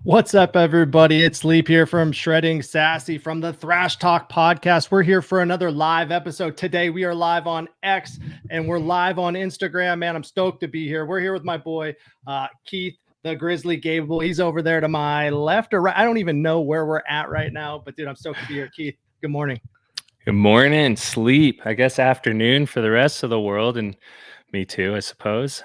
What's up, everybody? It's Leap here from Shredding Sassy from the Thrash Talk podcast. We're here for another live episode. Today, we are live on X and we're live on Instagram. Man, I'm stoked to be here. We're here with my boy, Keith, the Grizzly Gable. He's over there to my left or right. I don't even know where we're at right now, but dude, I'm stoked to be here. Keith, good morning. Good morning, sleep. I guess afternoon for the rest of the world, and me too, I suppose.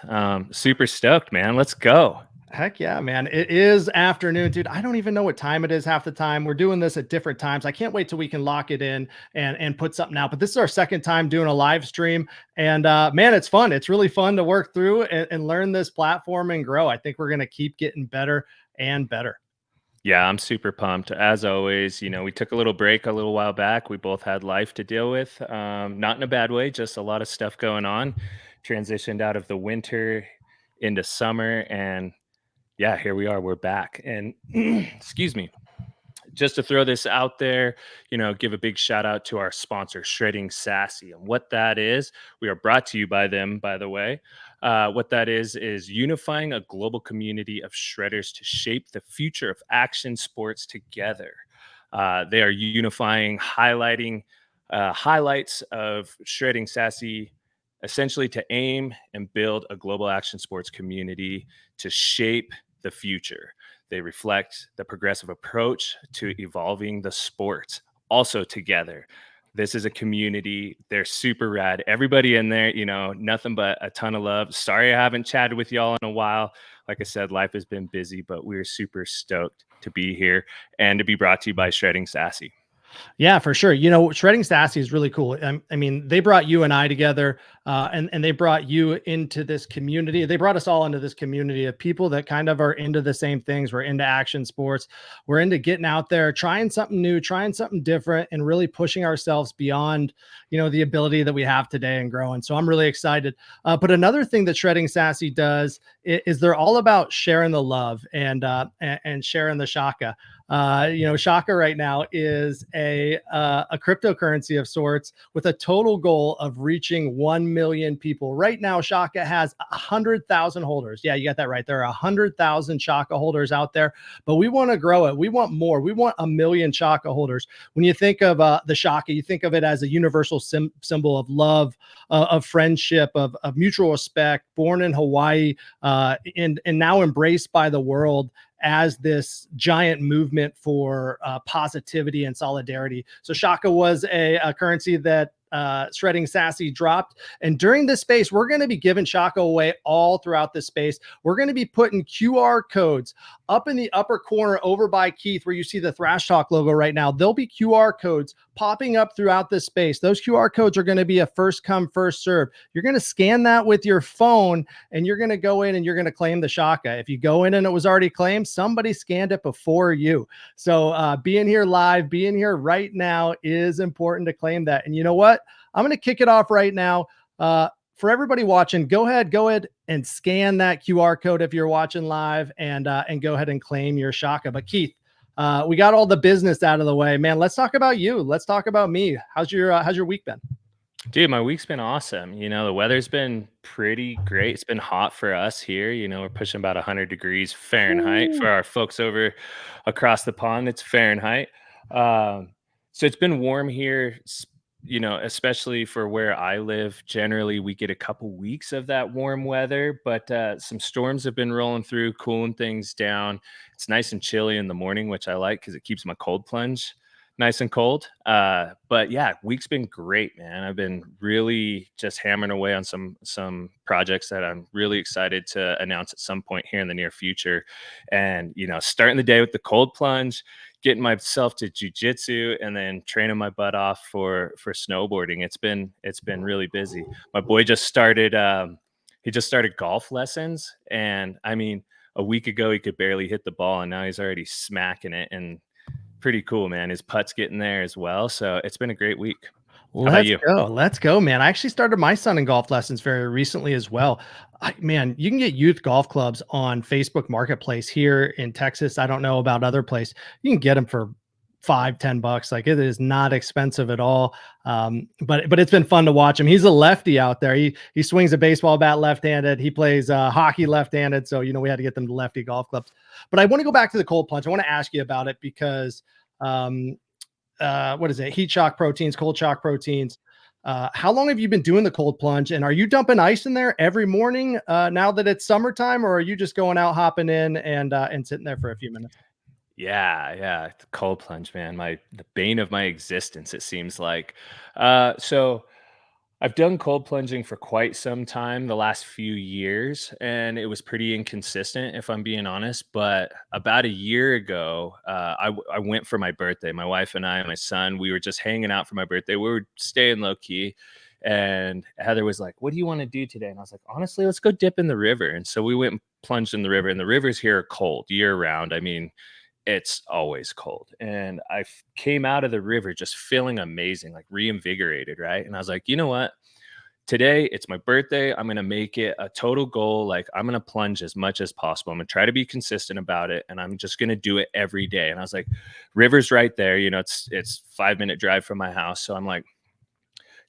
Super stoked, man. Let's go. Heck yeah, man. It is afternoon, dude. I don't even know what time it is half the time. We're doing this at different times. I can't wait till we can lock it in and put something out. But this is our second time doing a live stream. And man, it's fun. It's really fun to work through and learn this platform and grow. I think we're going to keep getting better and better. Yeah, I'm super pumped. As always, we took a little break a little while back. We both had life to deal with. Not in a bad way, just a lot of stuff going on. Transitioned out of the winter into summer. And yeah, here we are. We're back. And excuse me. Just to throw this out there, give a big shout out to our sponsor, Shredding Sassy. And what that is, we are brought to you by them, by the way. What that is unifying a global community of shredders to shape the future of action sports together. They are unifying, highlighting highlights of Shredding Sassy, essentially to aim and build a global action sports community to shape the future. They reflect the progressive approach to evolving the sport also together. This is a community. They're super rad. Everybody in there, nothing but a ton of love. Sorry I haven't chatted with y'all in a while. Like I said, life has been busy, but we're super stoked to be here and to be brought to you by Shredding Sassy. Yeah, for sure. Shredding Sassy is really cool. I mean, they brought you and I together, and they brought you into this community. They brought us all into this community of people that kind of are into the same things. We're into action sports. We're into getting out there, trying something new, trying something different, and really pushing ourselves beyond, the ability that we have today and growing. So I'm really excited. But another thing that Shredding Sassy does is they're all about sharing the love and sharing the Shaka. Shaka right now is a cryptocurrency of sorts with a total goal of reaching 1 million people. Right now, Shaka has 100,000 holders. Yeah, you got that right. There are 100,000 Shaka holders out there, but we want to grow it. We want more. We want 1 million Shaka holders. When you think of the Shaka, you think of it as a universal symbol of love, of friendship, of mutual respect, born in Hawaii, and now embraced by the world as this giant movement for positivity and solidarity. So Shaka was a currency that Shredding Sassy dropped. And during this space, we're going to be giving Shaka away all throughout this space. We're going to be putting QR codes up in the upper corner over by Keith, where you see the Thrash Talk logo right now. There'll be QR codes popping up throughout this space. Those QR codes are going to be a first come, first serve. You're going to scan that with your phone and you're going to go in and you're going to claim the Shaka. If you go in and it was already claimed, somebody scanned it before you. So being here live, being here right now is important to claim that. And you know what? I'm going to kick it off right now. For everybody watching, go ahead and scan that QR code if you're watching live and go ahead and claim your Shaka. But Keith, we got all the business out of the way, man. Let's talk about you. Let's talk about me. How's your week been? Dude, my week's been awesome. The weather's been pretty great. It's been hot for us here. We're pushing about 100 degrees Fahrenheit. Ooh. For our folks over across the pond, it's Fahrenheit. So it's been warm here, especially for where I live. Generally, we get a couple weeks of that warm weather, but some storms have been rolling through, cooling things down. It's nice and chilly in the morning, which I like because it keeps my cold plunge nice and cold. But yeah, week's been great, man. I've been really just hammering away on some projects that I'm really excited to announce at some point here in the near future. And, starting the day with the cold plunge, getting myself to jujitsu, and then training my butt off for snowboarding. It's been really busy. My boy just started, he just started golf lessons. And I mean, a week ago, he could barely hit the ball and now he's already smacking it. And pretty cool, man. His putt's getting there as well. So it's been a great week. How about you? Let's go, man. I actually started my son in golf lessons very recently as well. Man, you can get youth golf clubs on Facebook Marketplace here in Texas. I don't know about other places. You can get them for 5-10 bucks. Like, it is not expensive at all. But it's been fun to watch him. He's a lefty out there. He swings a baseball bat left-handed. He plays hockey left-handed. So, we had to get them to lefty golf clubs. But I want to go back to the cold plunge. I want to ask you about it because what is it? Heat shock proteins, cold shock proteins. How long have you been doing the cold plunge, and are you dumping ice in there every morning now that it's summertime, or are you just going out, hopping in, and sitting there for a few minutes? Yeah, the cold plunge, man, the bane of my existence, it seems like. So I've done cold plunging for quite some time, the last few years, and it was pretty inconsistent, if I'm being honest. But about a year ago, I went for my birthday. My wife and I and my son, we were just hanging out for my birthday. We were staying low key, and Heather was like, "What do you want to do today?" And I was like, "Honestly, let's go dip in the river." And so we went and plunged in the river, and the rivers here are cold year round. I mean, it's always cold. And came out of the river just feeling amazing, like reinvigorated, right? And I was like, you know what? Today, it's my birthday. I'm going to make it a total goal. Like, I'm going to plunge as much as possible. I'm going to try to be consistent about it. And I'm just going to do it every day. And I was like, river's right there. It's 5-minute drive from my house. So I'm like,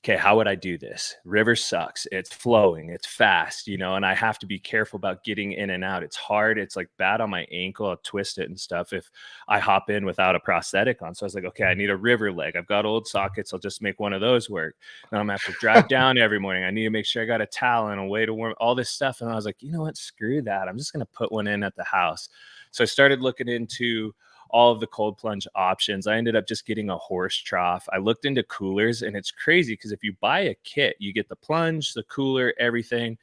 okay, how would I do this? River sucks. It's flowing. It's fast, and I have to be careful about getting in and out. It's hard. It's like bad on my ankle. I'll twist it and stuff if I hop in without a prosthetic on. So I was like, okay, I need a river leg. I've got old sockets. I'll just make one of those work. Then I'm gonna have to drive down every morning. I need to make sure I got a towel and a way to warm all this stuff. And I was like, you know what? Screw that. I'm just gonna put one in at the house. So I started looking into all of the cold plunge options. I ended up just getting a horse trough. I looked into coolers, and it's crazy because if you buy a kit, you get the plunge, the cooler, everything.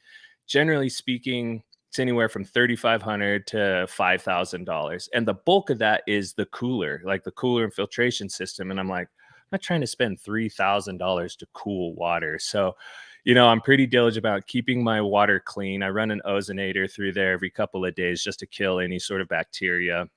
Generally speaking, it's anywhere from $3,500 to $5,000. And the bulk of that is the cooler, like the cooler and filtration system. And I'm like, I'm not trying to spend $3,000 to cool water. So, I'm pretty diligent about keeping my water clean. I run an ozonator through there every couple of days just to kill any sort of bacteria.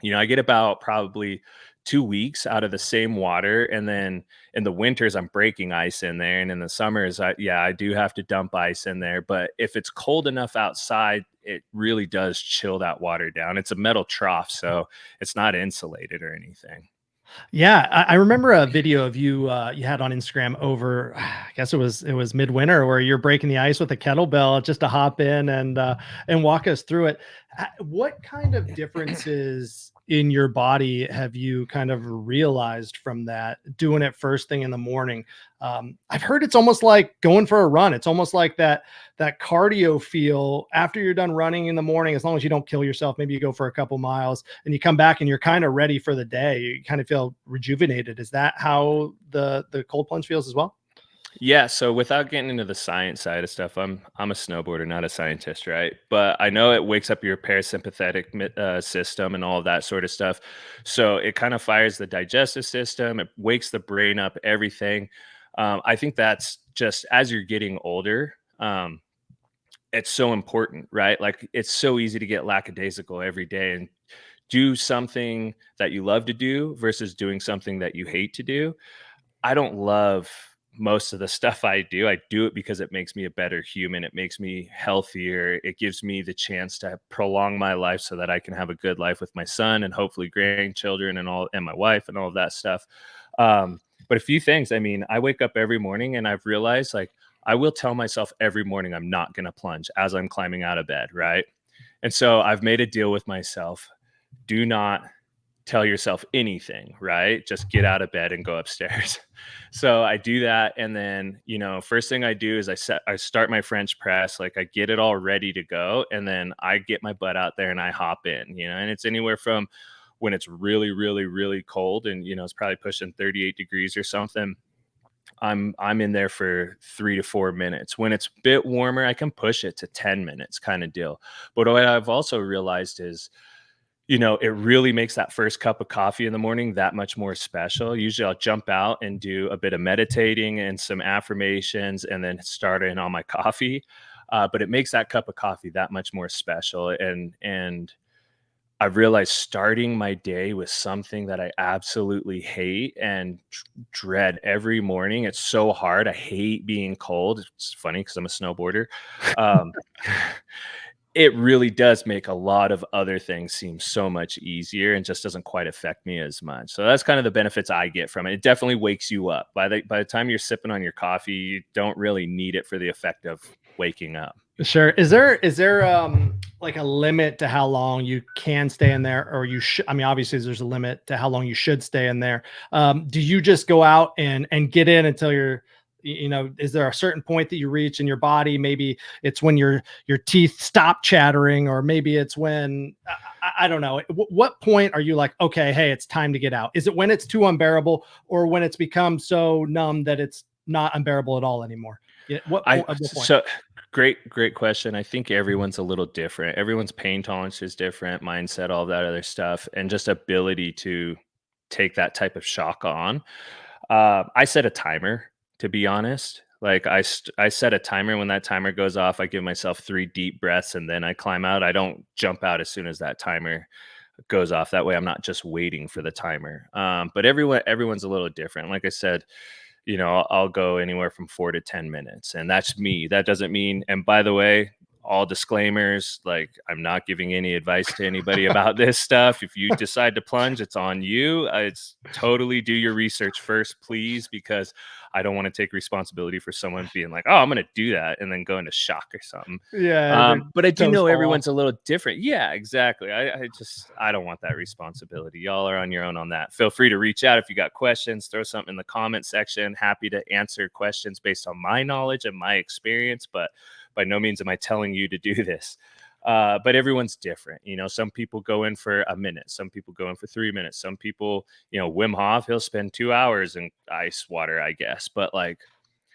I get about probably 2 weeks out of the same water. And then in the winters, I'm breaking ice in there. And in the summers, I do have to dump ice in there. But if it's cold enough outside, it really does chill that water down. It's a metal trough, so it's not insulated or anything. Yeah, I remember a video of you had on Instagram over, I guess it was midwinter, where you're breaking the ice with a kettlebell just to hop in and walk us through it. What kind of differences in your body have you kind of realized from that, doing it first thing in the morning? I've heard it's almost like going for a run. It's almost like that cardio feel after you're done running in the morning. As long as you don't kill yourself, maybe you go for a couple miles and you come back and you're kind of ready for the day. You kind of feel rejuvenated. Is that how the cold plunge feels as well? Yeah, so without getting into the science side of stuff, I'm a snowboarder, not a scientist, right? But I know it wakes up your parasympathetic system and all of that sort of stuff. So it kind of fires the digestive system, it wakes the brain up, everything. I think that's just as you're getting older. It's so important, right? Like, it's so easy to get lackadaisical every day and do something that you love to do versus doing something that you hate to do. I don't love most of the stuff I do. I do it because it makes me a better human. It makes me healthier. It gives me the chance to prolong my life so that I can have a good life with my son and hopefully grandchildren and my wife and all of that stuff. But a few things. I mean, I wake up every morning and I've realized, like, I will tell myself every morning I'm not going to plunge as I'm climbing out of bed, right? And so I've made a deal with myself. Do not tell yourself anything, right? Just get out of bed and go upstairs. So I do that. And then, first thing I do is I start my French press, like I get it all ready to go. And then I get my butt out there and I hop in, and it's anywhere from when it's really, really, really cold and, it's probably pushing 38 degrees or something. I'm in there for 3 to 4 minutes. When it's a bit warmer, I can push it to 10 minutes kind of deal. But what I've also realized is, it really makes that first cup of coffee in the morning that much more special. Usually I'll jump out and do a bit of meditating and some affirmations and then start in on my coffee. But it makes that cup of coffee that much more special. And I've realized starting my day with something that I absolutely hate and dread every morning. It's so hard. I hate being cold. It's funny because I'm a snowboarder. Um, It really does make a lot of other things seem so much easier and just doesn't quite affect me as much. So that's kind of the benefits I get from it. It definitely wakes you up. By the time you're sipping on your coffee, you don't really need it for the effect of waking up. Sure. Is there like a limit to how long you can stay in there, or you should? I mean, obviously, there's a limit to how long you should stay in there. Do you just go out and get in until you're, is there a certain point that you reach in your body? Maybe it's when your teeth stop chattering, or maybe it's when I don't know. What point are you like, okay, hey, it's time to get out? Is it when it's too unbearable, or when it's become so numb that it's not unbearable at all anymore? Yeah, I at what point? so great question. I think everyone's a little different. Everyone's pain tolerance is different, mindset, all that other stuff, and just ability to take that type of shock on. I set a timer, to be honest. Like I set a timer. When that timer goes off, I give myself 3 deep breaths and then I climb out. I don't jump out as soon as that timer goes off. That way, I'm not just waiting for the timer. But everyone's a little different. Like I said, I'll go anywhere from 4 to 10 minutes, and that's me. That doesn't mean. And by the way, all disclaimers, like I'm not giving any advice to anybody about this stuff. If you decide to plunge, it's on you. It's totally do your research first, please, because I don't want to take responsibility for someone being like, "Oh, I'm going to do that," and then go into shock or something. Yeah, their But I do toes know fall off. everyone's a little different. Yeah, exactly. I don't want that responsibility. Y'all are on your own on that. Feel free to reach out if you got questions. Throw something in the comment section. Happy to answer questions based on my knowledge and my experience. But by no means am I telling you to do this. But everyone's different. Some people go in for a minute. Some people go in for 3 minutes. Some people, Wim Hof, he'll spend 2 hours in ice water, I guess. But like,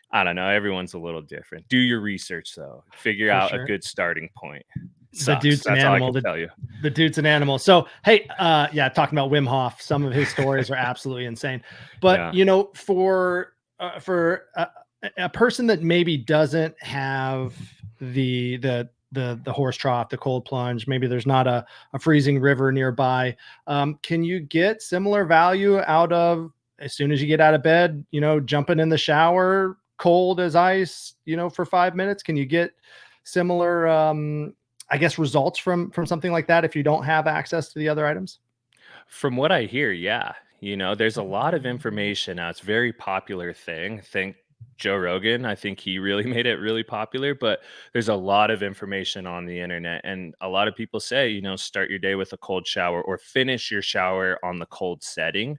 I don't know. Everyone's a little different. Do your research though. Figure For out a sure. good starting point. It The sucks. dude's an That's all I animal. can The tell you. the dude's an animal. So hey, yeah, talking about Wim Hof, some of his stories are absolutely insane. But Yeah. for a person that maybe doesn't have the horse trough, the cold plunge, maybe there's not a freezing river nearby. Can you get similar value out of as soon as you get out of bed, jumping in the shower, cold as ice, for 5 minutes? Can you get similar I guess results from something like that if you don't have access to the other items? From what I hear, yeah. There's a lot of information now. It's a very popular thing. Think Joe Rogan. I think he really made it really popular, but there's a lot of information on the internet. And a lot of people say, start your day with a cold shower or finish your shower on the cold setting.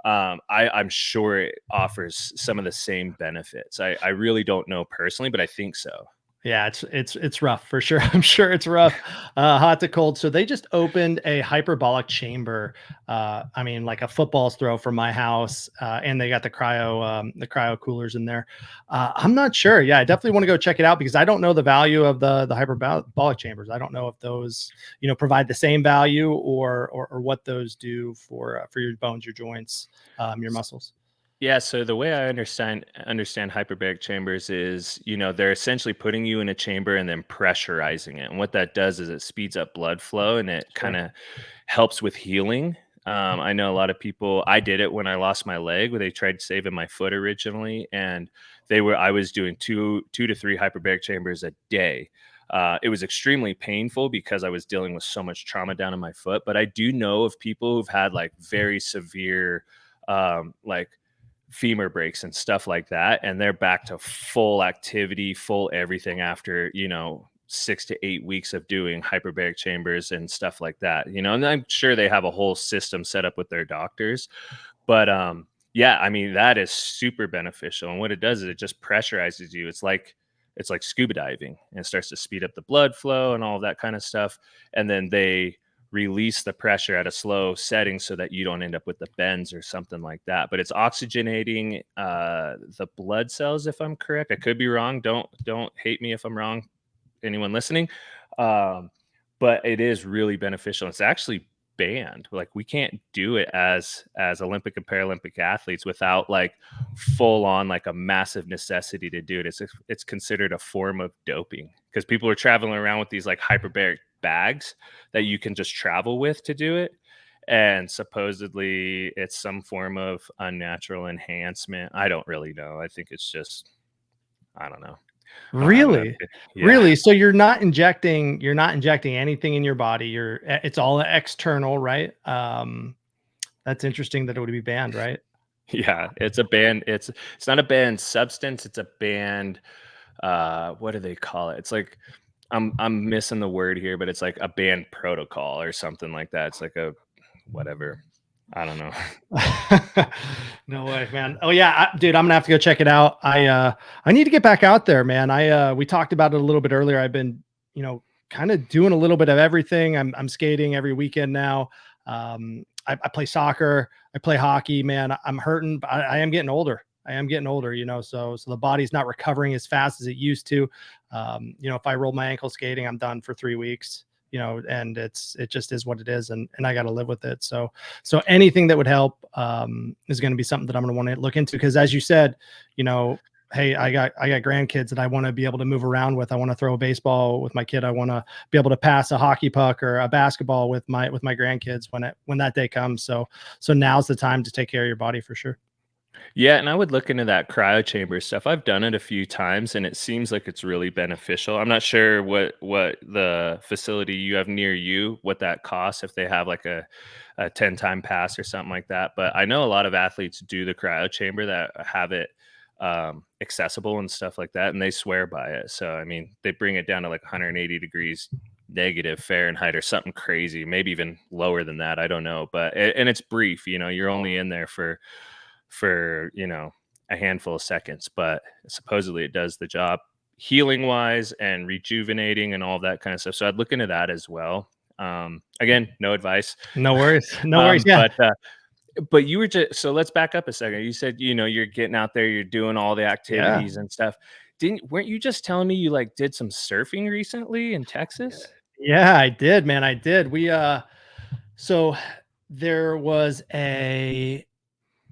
I'm sure it offers some of the same benefits. I really don't know personally, but I think so. Yeah, it's rough for sure. I'm sure it's rough, hot to cold. So they just opened a hyperbolic chamber. I mean, like a football's throw from my house, and they got the cryo coolers in there. I'm not sure. Yeah, I definitely want to go check it out because I don't know the value of the hyperbolic chambers. I don't know if those provide the same value or what those do for your bones, your joints, your muscles. Yeah, so the way I understand hyperbaric chambers is, they're essentially putting you in a chamber and then pressurizing it. And what that does is it speeds up blood flow and it kind Sure. of helps with healing. I know a lot of people. I did it when I lost my leg, where they tried saving my foot originally, and I was doing two to three hyperbaric chambers a day. It was extremely painful because I was dealing with so much trauma down in my foot. But I do know of people who've had like very severe, like femur breaks and stuff like that, and they're back to full activity, full everything after 6 to 8 weeks of doing hyperbaric chambers and stuff like that. And I'm sure they have a whole system set up with their doctors. But yeah, I mean that is super beneficial. And what it does is it just pressurizes you. It's like scuba diving, and it starts to speed up the blood flow and all of that kind of stuff. And then they release the pressure at a slow setting so that you don't end up with the bends or something like that. But it's oxygenating the blood cells, if I'm correct. I could be wrong. Don't hate me if I'm wrong, anyone listening. Um, but it is really beneficial. It's actually banned. Like we can't do it as Olympic and Paralympic athletes without like full on like a massive necessity to do it. It's considered a form of doping because people are traveling around with these like hyperbaric bags that you can just travel with to do it. And supposedly it's some form of unnatural enhancement. I don't really know. I think it's just, I don't know. I don't know. Really? Yeah. Really? So you're not injecting anything in your body. It's all external, right? That's interesting that it would be banned, right? Yeah, it's a banned it's not a banned substance, it's a banned, what do they call it? It's like I'm missing the word here, but it's like a banned protocol or something like that. It's like a whatever. I don't know. No way, man. Oh yeah, dude, I'm gonna have to go check it out. I need to get back out there, man. We talked about it a little bit earlier. I've been, kind of doing a little bit of everything. I'm skating every weekend now. I play soccer. I play hockey, man. I'm hurting, but I am getting older. I am getting older, so the body's not recovering as fast as it used to. If I roll my ankle skating, I'm done for 3 weeks. And it just is what it is, and I got to live with it. So anything that would help is going to be something that I'm going to want to look into, because as you said, hey, I got grandkids that I want to be able to move around with. I want to throw a baseball with my kid. I want to be able to pass a hockey puck or a basketball with my grandkids when that day comes. So now's the time to take care of your body for sure. Yeah, and I would look into that cryo chamber stuff. I've done it a few times and it seems like it's really beneficial. I'm not sure what the facility you have near you, what that costs if they have like a 10-time pass or something like that. But I know a lot of athletes do the cryo chamber that have it accessible and stuff like that, and they swear by it. So I mean, they bring it down to like 180 degrees negative Fahrenheit or something crazy, maybe even lower than that. I don't know, but and it's brief. You're only in there for a handful of seconds, but supposedly it does the job healing wise and rejuvenating and all of that kind of stuff. So I'd look into that as well. Again, no advice. No worries. No worries. Yeah. But you were just, so let's back up a second. You said, you're getting out there, you're doing all the Yeah. activities and stuff. Weren't you just telling me you like did some surfing recently in Texas? Yeah, I did, man. I did. So there was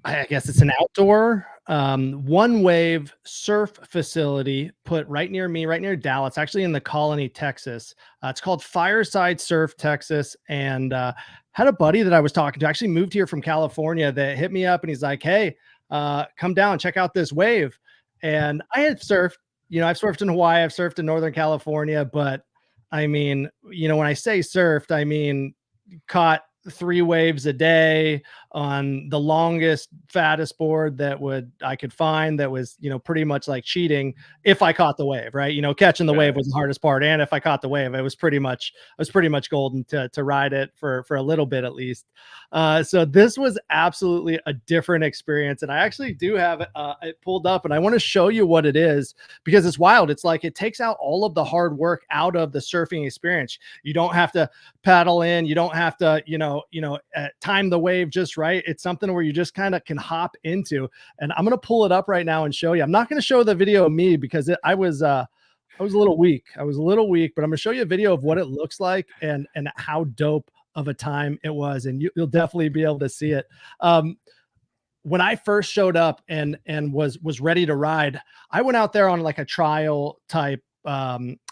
I guess it's an outdoor one wave surf facility put right near me, right near Dallas, actually in the Colony, Texas. It's called Fireside Surf Texas. And had a buddy that I was talking to, actually moved here from California, that hit me up and he's like, hey, come down, check out this wave. And I had surfed, I've surfed in Hawaii, I've surfed in Northern California, but I mean, when I say surfed, I mean, caught 3 waves a day on the longest, fattest board I could find, that was, pretty much like cheating if I caught the wave, right? Catching the wave Right. was the hardest part. And if I caught the wave, I was pretty much golden to ride it for a little bit at least. So this was absolutely a different experience. And I actually do have it pulled up and I want to show you what it is, because it's wild. It's like, it takes out all of the hard work out of the surfing experience. You don't have to paddle in. You don't have to, time the wave just right. It's something where you just kind of can hop into. And I'm going to pull it up right now and show you. I'm not going to show the video of me because I was a little weak. I was a little weak, but I'm going to show you a video of what it looks like and how dope of a time it was. And you'll definitely be able to see it. When I first showed up and was ready to ride, I went out there on like a trial type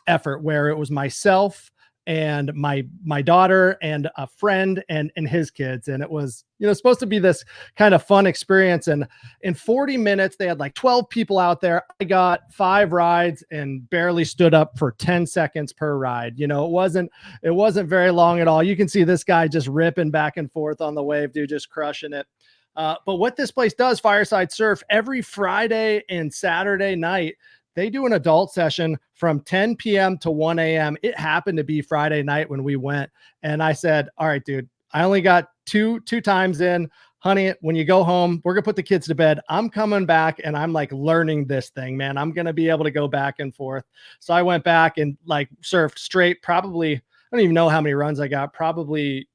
effort where it was myself and my daughter and a friend and his kids, and it was supposed to be this kind of fun experience. And in 40 minutes they had like 12 people out there. I got 5 rides and barely stood up for 10 seconds per ride. It wasn't very long at all. You can see this guy just ripping back and forth on the wave, dude, just crushing it. But what this place does, Fireside Surf, every Friday and Saturday night, they do an adult session from 10 p.m. to 1 a.m. It happened to be Friday night when we went. And I said, all right, dude, I only got two times in. Honey, when you go home, we're going to put the kids to bed. I'm coming back and I'm like learning this thing, man. I'm going to be able to go back and forth. So I went back and like surfed straight, probably, I don't even know how many runs I got, probably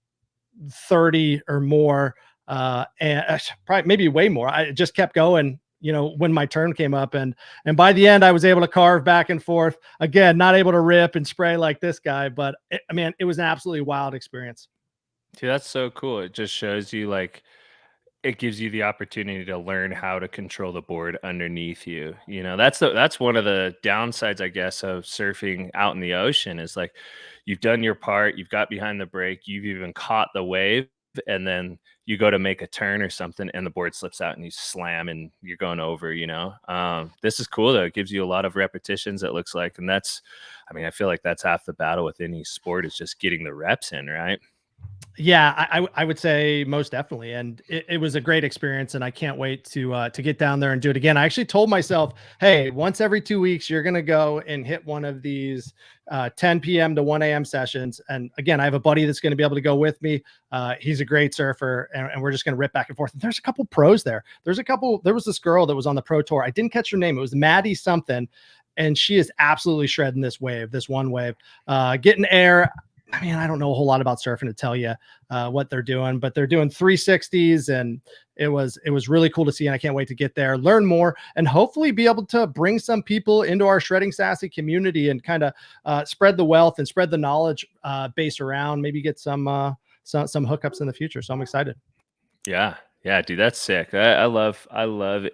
30 or more. And probably maybe way more. I just kept going, when my turn came up, and by the end I was able to carve back and forth again, not able to rip and spray like this guy, but it was an absolutely wild experience. Dude, that's so cool. It just shows you like it gives you the opportunity to learn how to control the board underneath you. That's one of the downsides, I guess, of surfing out in the ocean is like you've done your part, you've got behind the break, you've even caught the wave, and then you go to make a turn or something and the board slips out and you slam and you're going over, this is cool though. It gives you a lot of repetitions, it looks like. And I feel like that's half the battle with any sport is just getting the reps in, right? Yeah, I would say most definitely, and it was a great experience, and I can't wait to get down there and do it again. I actually told myself, hey, once every 2 weeks, you're gonna go and hit one of these 10 p.m. to 1 a.m. sessions. And again, I have a buddy that's going to be able to go with me. He's a great surfer, and we're just going to rip back and forth. And there's a couple pros there. There was this girl that was on the pro tour. I didn't catch her name. It was Maddie something, and she is absolutely shredding this one wave, getting air. I mean, I don't know a whole lot about surfing to tell you what they're doing, but they're doing 360s, and it was really cool to see. And I can't wait to get there, learn more, and hooefully be able to bring some people into our Shredding Sassy community and kind of spread the wealth and spread the knowledge base around. Maybe get some hookups in the future. So I'm excited. Yeah. Yeah, dude, that's sick. I love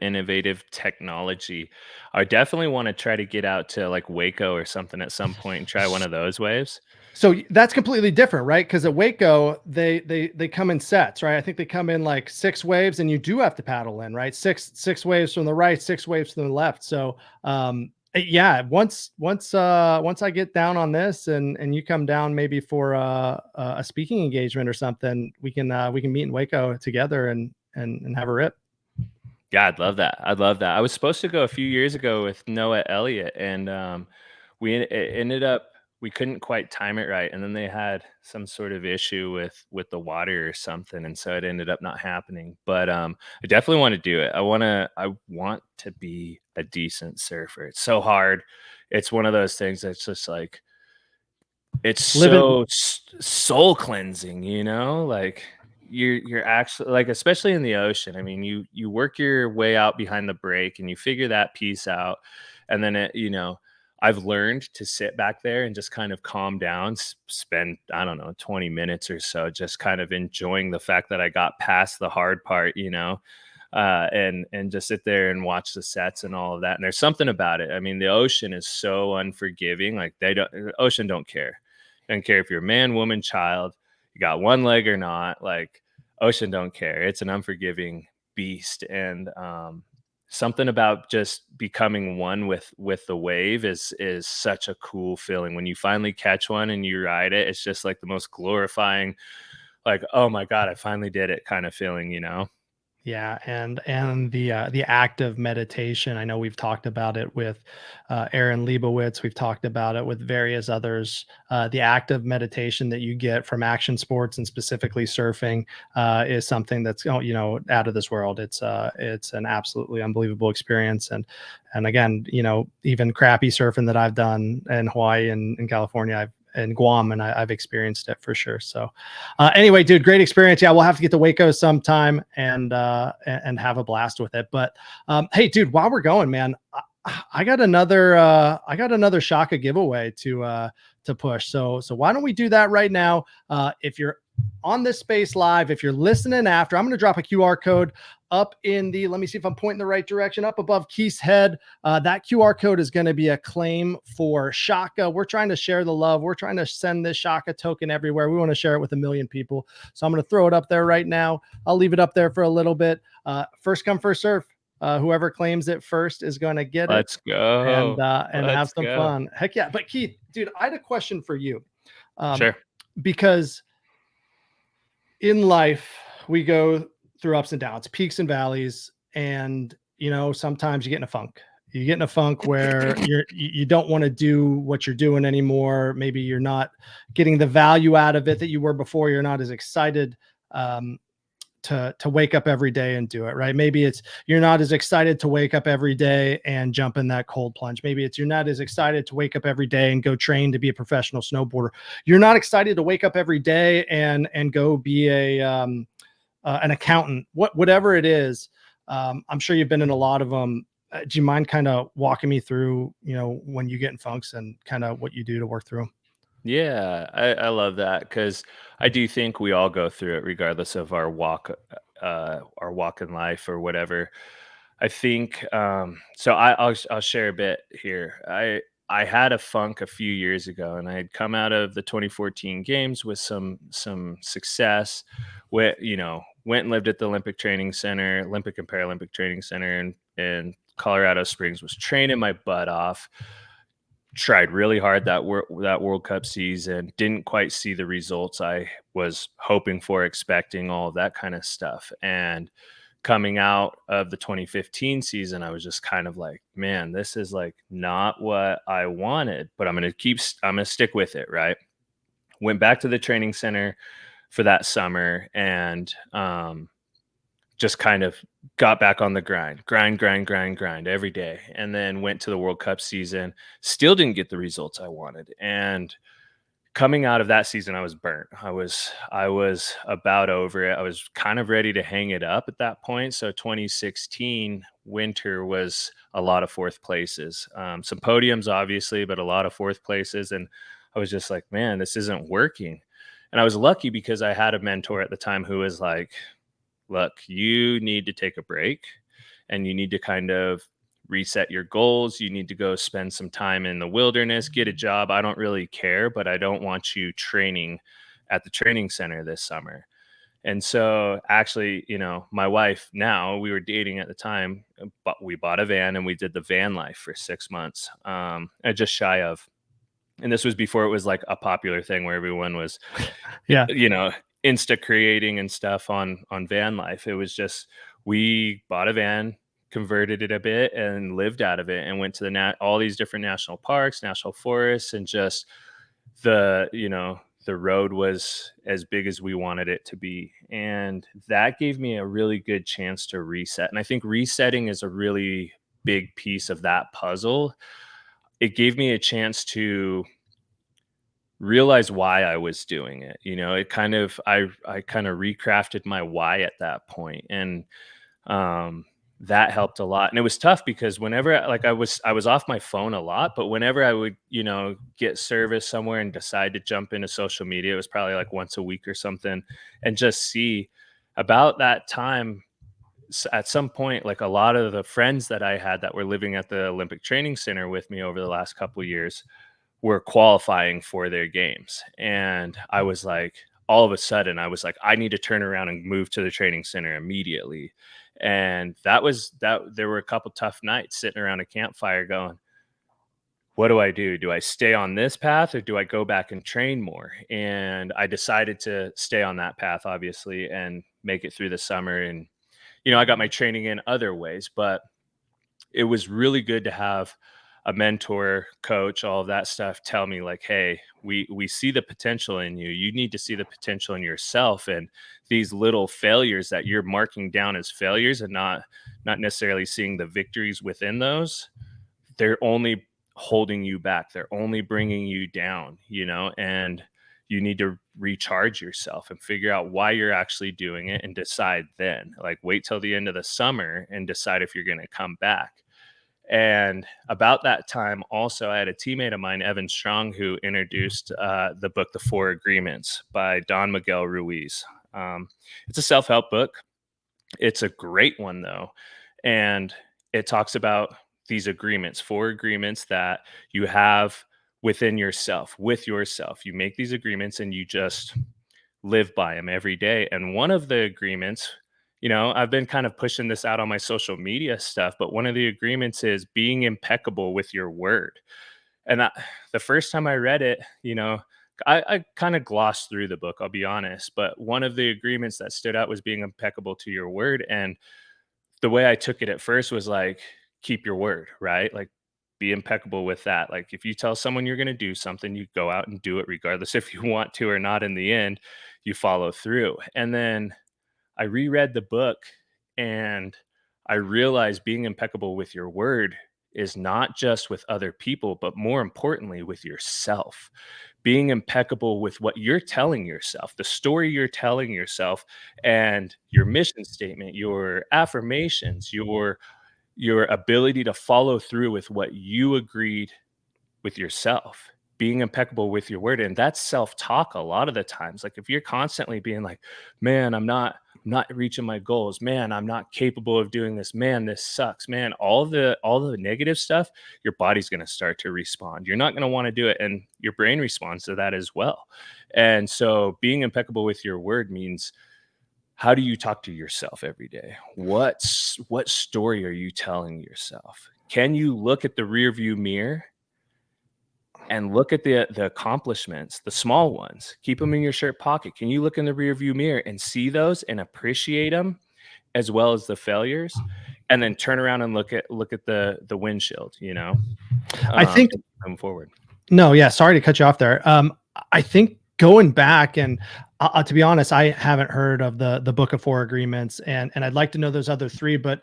innovative technology. I definitely want to try to get out to like Waco or something at some point and try one of those waves. So that's completely different, right? Because at Waco, they come in sets, right? I think they come in like 6 waves, and you do have to paddle in, right? Six waves from the right, 6 waves from the left. So yeah, once I get down on this, and you come down maybe for a speaking engagement or something, we can meet in Waco together and have a rip. Yeah, I'd love that. I'd love that. I was supposed to go a few years ago with Noah Elliott, and it ended up we couldn't quite time it right, and then they had some sort of issue with the water or something, and so it ended up not happening. But I definitely want to do it. I want to be a decent surfer. It's so hard. It's one of those things that's just like it's Living so soul cleansing, like you're actually like, especially in the ocean. I mean, you work your way out behind the break and you figure that piece out, and then I've learned to sit back there and just kind of calm down, spend, I don't know, 20 minutes or so just kind of enjoying the fact that I got past the hard part, and just sit there and watch the sets and all of that. And there's something about it. I mean, the ocean is so unforgiving. Like the ocean don't care. Don't care if you're a man, woman, child, you got one leg or not. Like ocean don't care. It's an unforgiving beast. And something about just becoming one with the wave is such a cool feeling. When you finally catch one and you ride it, it's just like the most glorifying, like, oh my God, I finally did it kind of feeling. Yeah, and the act of meditation. I know we've talked about it with Aaron Leibowitz. We've talked about it with various others. The act of meditation that you get from action sports and specifically surfing is something that's out of this world. It's an absolutely unbelievable experience. And again, even crappy surfing that I've done in Hawaii and in California, and Guam, and I've experienced it for sure. So anyway, dude, great experience. Yeah, we'll have to get to Waco sometime and have a blast with it. But hey, dude, while we're going, man, I got another Shaka giveaway to push. So why don't we do that right now? If you're on this space live, if you're listening after, I'm going to drop a QR code up in the, let me see if I'm pointing the right direction, up above Keith's head. That QR code is going to be a claim for Shaka. We're trying to share the love. We're trying to send this Shaka token everywhere. We want to share it with 1 million people. So I'm going to throw it up there right now. I'll leave it up there for a little bit. First come, first serve. Whoever claims it first is going to get it. Let's go. And have Let's some go. fun. Heck yeah. But Keith, dude, I had a question for you. Sure. Because in life, we go through ups and downs, peaks and valleys. And, sometimes you get in a funk. You get in a funk where you don't want to do what you're doing anymore. Maybe you're not getting the value out of it that you were before. You're not as excited to wake up every day and do it, right? Maybe it's you're not as excited to wake up every day and jump in that cold plunge. Maybe it's you're not as excited to wake up every day and go train to be a professional snowboarder. You're not excited to wake up every day and go be an accountant. Whatever it is, I'm sure you've been in a lot of them. Do you mind kind of walking me through, when you get in funks and kind of what you do to work through them? Yeah, I love that because I do think we all go through it regardless of our walk in life or whatever. I think so. I'll share a bit here. I had a funk a few years ago, and I had come out of the 2014 games with some success, went and lived at the Olympic and Paralympic Training Center in Colorado Springs, was training my butt off, tried really hard that World Cup season, didn't quite see the results I was hoping for, expecting, all of that kind of stuff. And coming out of the 2015 season, I was just kind of like, man, this is like not what I wanted, but I'm going to stick with it. Right. Went back to the training center for that summer and, just kind of got back on the grind every day. And then went to the World Cup season, still didn't get the results I wanted. And coming out of that season, I was burnt. I was about over it. I was kind of ready to hang it up at that point. So 2016 winter was a lot of fourth places, some podiums, obviously, but a lot of fourth places. And I was just like, man, this isn't working. And I was lucky because I had a mentor at the time who was like, look, you need to take a break and you need to kind of reset your goals. You need to go spend some time in the wilderness, get a job. I don't really care, but I don't want you training at the training center this summer. And so actually, my wife, now, we were dating at the time, but we bought a van and we did the van life for 6 months, just shy of. And this was before it was like a popular thing where everyone was, Yeah. you know, insta creating and stuff on van life. It was just, we bought a van, converted it a bit and lived out of it and went to all these different national parks, national forests, and just the road was as big as we wanted it to be. And that gave me a really good chance to reset. And I think resetting is a really big piece of that puzzle. It gave me a chance to realize why I was doing it. It kind of, I kind of recrafted my why at that point. And that helped a lot. And it was tough because whenever I was off my phone a lot, but whenever I would, get service somewhere and decide to jump into social media, it was probably like once a week or something, and just see about that time. At some point, like a lot of the friends that I had that were living at the Olympic Training Center with me over the last couple of years were qualifying for their games. And I was like, all of a sudden, I was like, I need to turn around and move to the training center immediately. And there were a couple tough nights sitting around a campfire going, what do I do? Do I stay on this path or do I go back and train more? And I decided to stay on that path, obviously, and make it through the summer. And, I got my training in other ways, but it was really good to have a mentor, coach, all of that stuff tell me like, hey, we see the potential in you. You need to see the potential in yourself, and these little failures that you're marking down as failures and not necessarily seeing the victories within those, they're only holding you back. They're only bringing you down, and you need to recharge yourself and figure out why you're actually doing it and decide then. Like, wait till the end of the summer and decide if you're going to come back. And about that time, also, I had a teammate of mine, Evan Strong, who introduced the book, The Four Agreements by Don Miguel Ruiz. It's a self-help book. It's a great one, though. And it talks about these agreements, 4 agreements that you have within yourself, with yourself. You make these agreements and you just live by them every day. And one of the agreements, I've been kind of pushing this out on my social media stuff, but one of the agreements is being impeccable with your word. And the first time I read it, I kind of glossed through the book, I'll be honest. But one of the agreements that stood out was being impeccable to your word. And the way I took it at first was like, keep your word, right? Like, be impeccable with that. Like, if you tell someone you're going to do something, you go out and do it, regardless if you want to or not. In the end, you follow through. And then I reread the book and I realized being impeccable with your word is not just with other people, but more importantly, with yourself. Being impeccable with what you're telling yourself, the story you're telling yourself, and your mission statement, your affirmations, your ability to follow through with what you agreed with yourself, being impeccable with your word. And that's self-talk a lot of the times. Like, if you're constantly being like, man, I'm not reaching my goals, man, I'm not capable of doing this, man, this sucks, man, all the negative stuff, your body's going to start to respond. You're not going to want to do it, and your brain responds to that as well. And so being impeccable with your word means how do you talk to yourself every day? What story are you telling yourself? Can you look at the rear view mirror and look at the accomplishments, the small ones, keep them in your shirt pocket? Can you look in the rear view mirror and see those and appreciate them as well as the failures? And then turn around and look at the windshield, I think and move forward. No, yeah, sorry to cut you off there. I think going back and to be honest, I haven't heard of the Book of Four Agreements, and I'd like to know those other three, but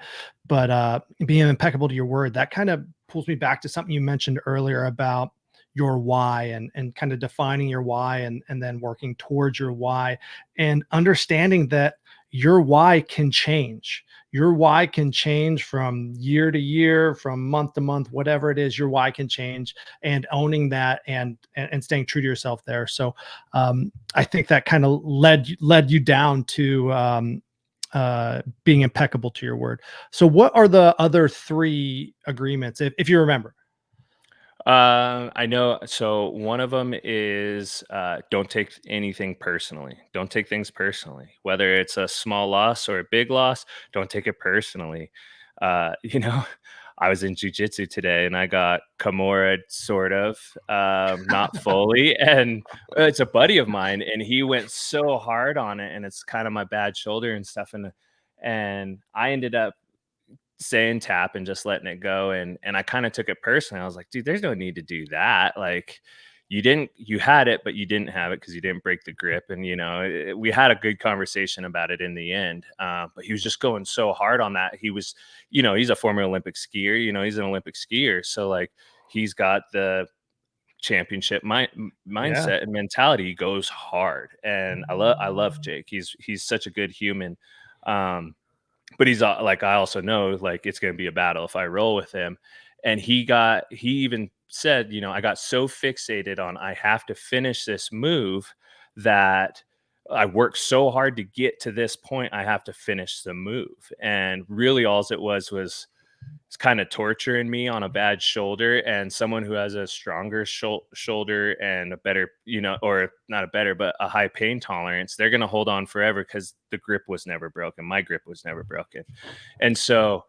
being impeccable to your word, that kind of pulls me back to something you mentioned earlier about your why and kind of defining your why and then working towards your why and understanding that your why can change. Your why can change from year to year, from month to month, whatever it is, your why can change, and owning that and staying true to yourself there. So I think that kind of led you down to being impeccable to your word. So what are the other three agreements, if you remember? I know. So one of them is don't take anything personally. Don't take things personally, whether it's a small loss or a big loss. Don't take it personally. Uh, you know, I was in jujitsu today and I got Kimura sort of, not fully, and it's a buddy of mine, and he went so hard on it, and it's kind of my bad shoulder and stuff, and I ended up saying tap and just letting it go, and I kind of took it personally. I was like, dude, there's no need to do that. Like, you had it, but you didn't have it because you didn't break the grip. And we had a good conversation about it in the end. But he was just going so hard on that. He was, he's a former Olympic skier. He's an Olympic skier, so like he's got the championship Yeah. mindset and mentality. He goes hard, and I love Jake. He's such a good human. But he's like, I also know like it's going to be a battle if I roll with him. And he even said, I got so fixated on I have to finish this move that I worked so hard to get to this point. I have to finish the move. And really, all it was it's kind of torturing me on a bad shoulder, and someone who has a stronger shoulder and a better, or not a better, but a high pain tolerance, they're going to hold on forever because the grip was never broken. My grip was never broken. And so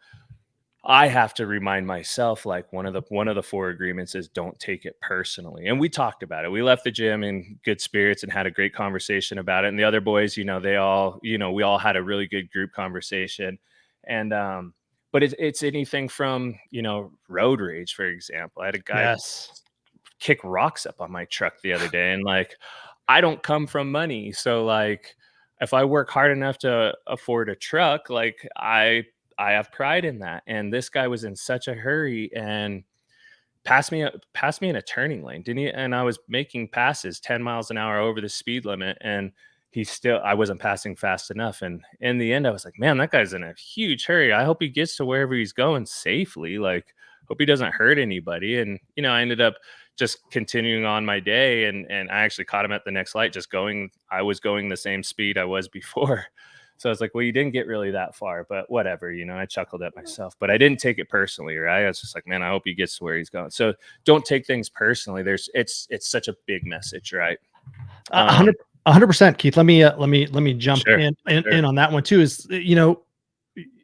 I have to remind myself, like, one of the four agreements is don't take it personally. And we talked about it. We left the gym in good spirits and had a great conversation about it. And the other boys, they all, we all had a really good group conversation. And but it's anything from, road rage, for example. I had a guy Yes. kick rocks up on my truck the other day, and like, I don't come from money, so like, if I work hard enough to afford a truck, like, I have pride in that. And this guy was in such a hurry and passed me in a turning lane, didn't he? And I was making passes 10 miles an hour over the speed limit, and I wasn't passing fast enough. And in the end, I was like, man, that guy's in a huge hurry. I hope he gets to wherever he's going safely. Like, hope he doesn't hurt anybody. And I ended up just continuing on my day, and I actually caught him at the next light, I was going the same speed I was before. So I was like, well, you didn't get really that far, but whatever, I chuckled at myself, but I didn't take it personally, right? I was just like, man, I hope he gets to where he's going. So don't take things personally. It's such a big message, right? A Um, 100%, Keith. Let me jump sure, in sure. on that one too. Is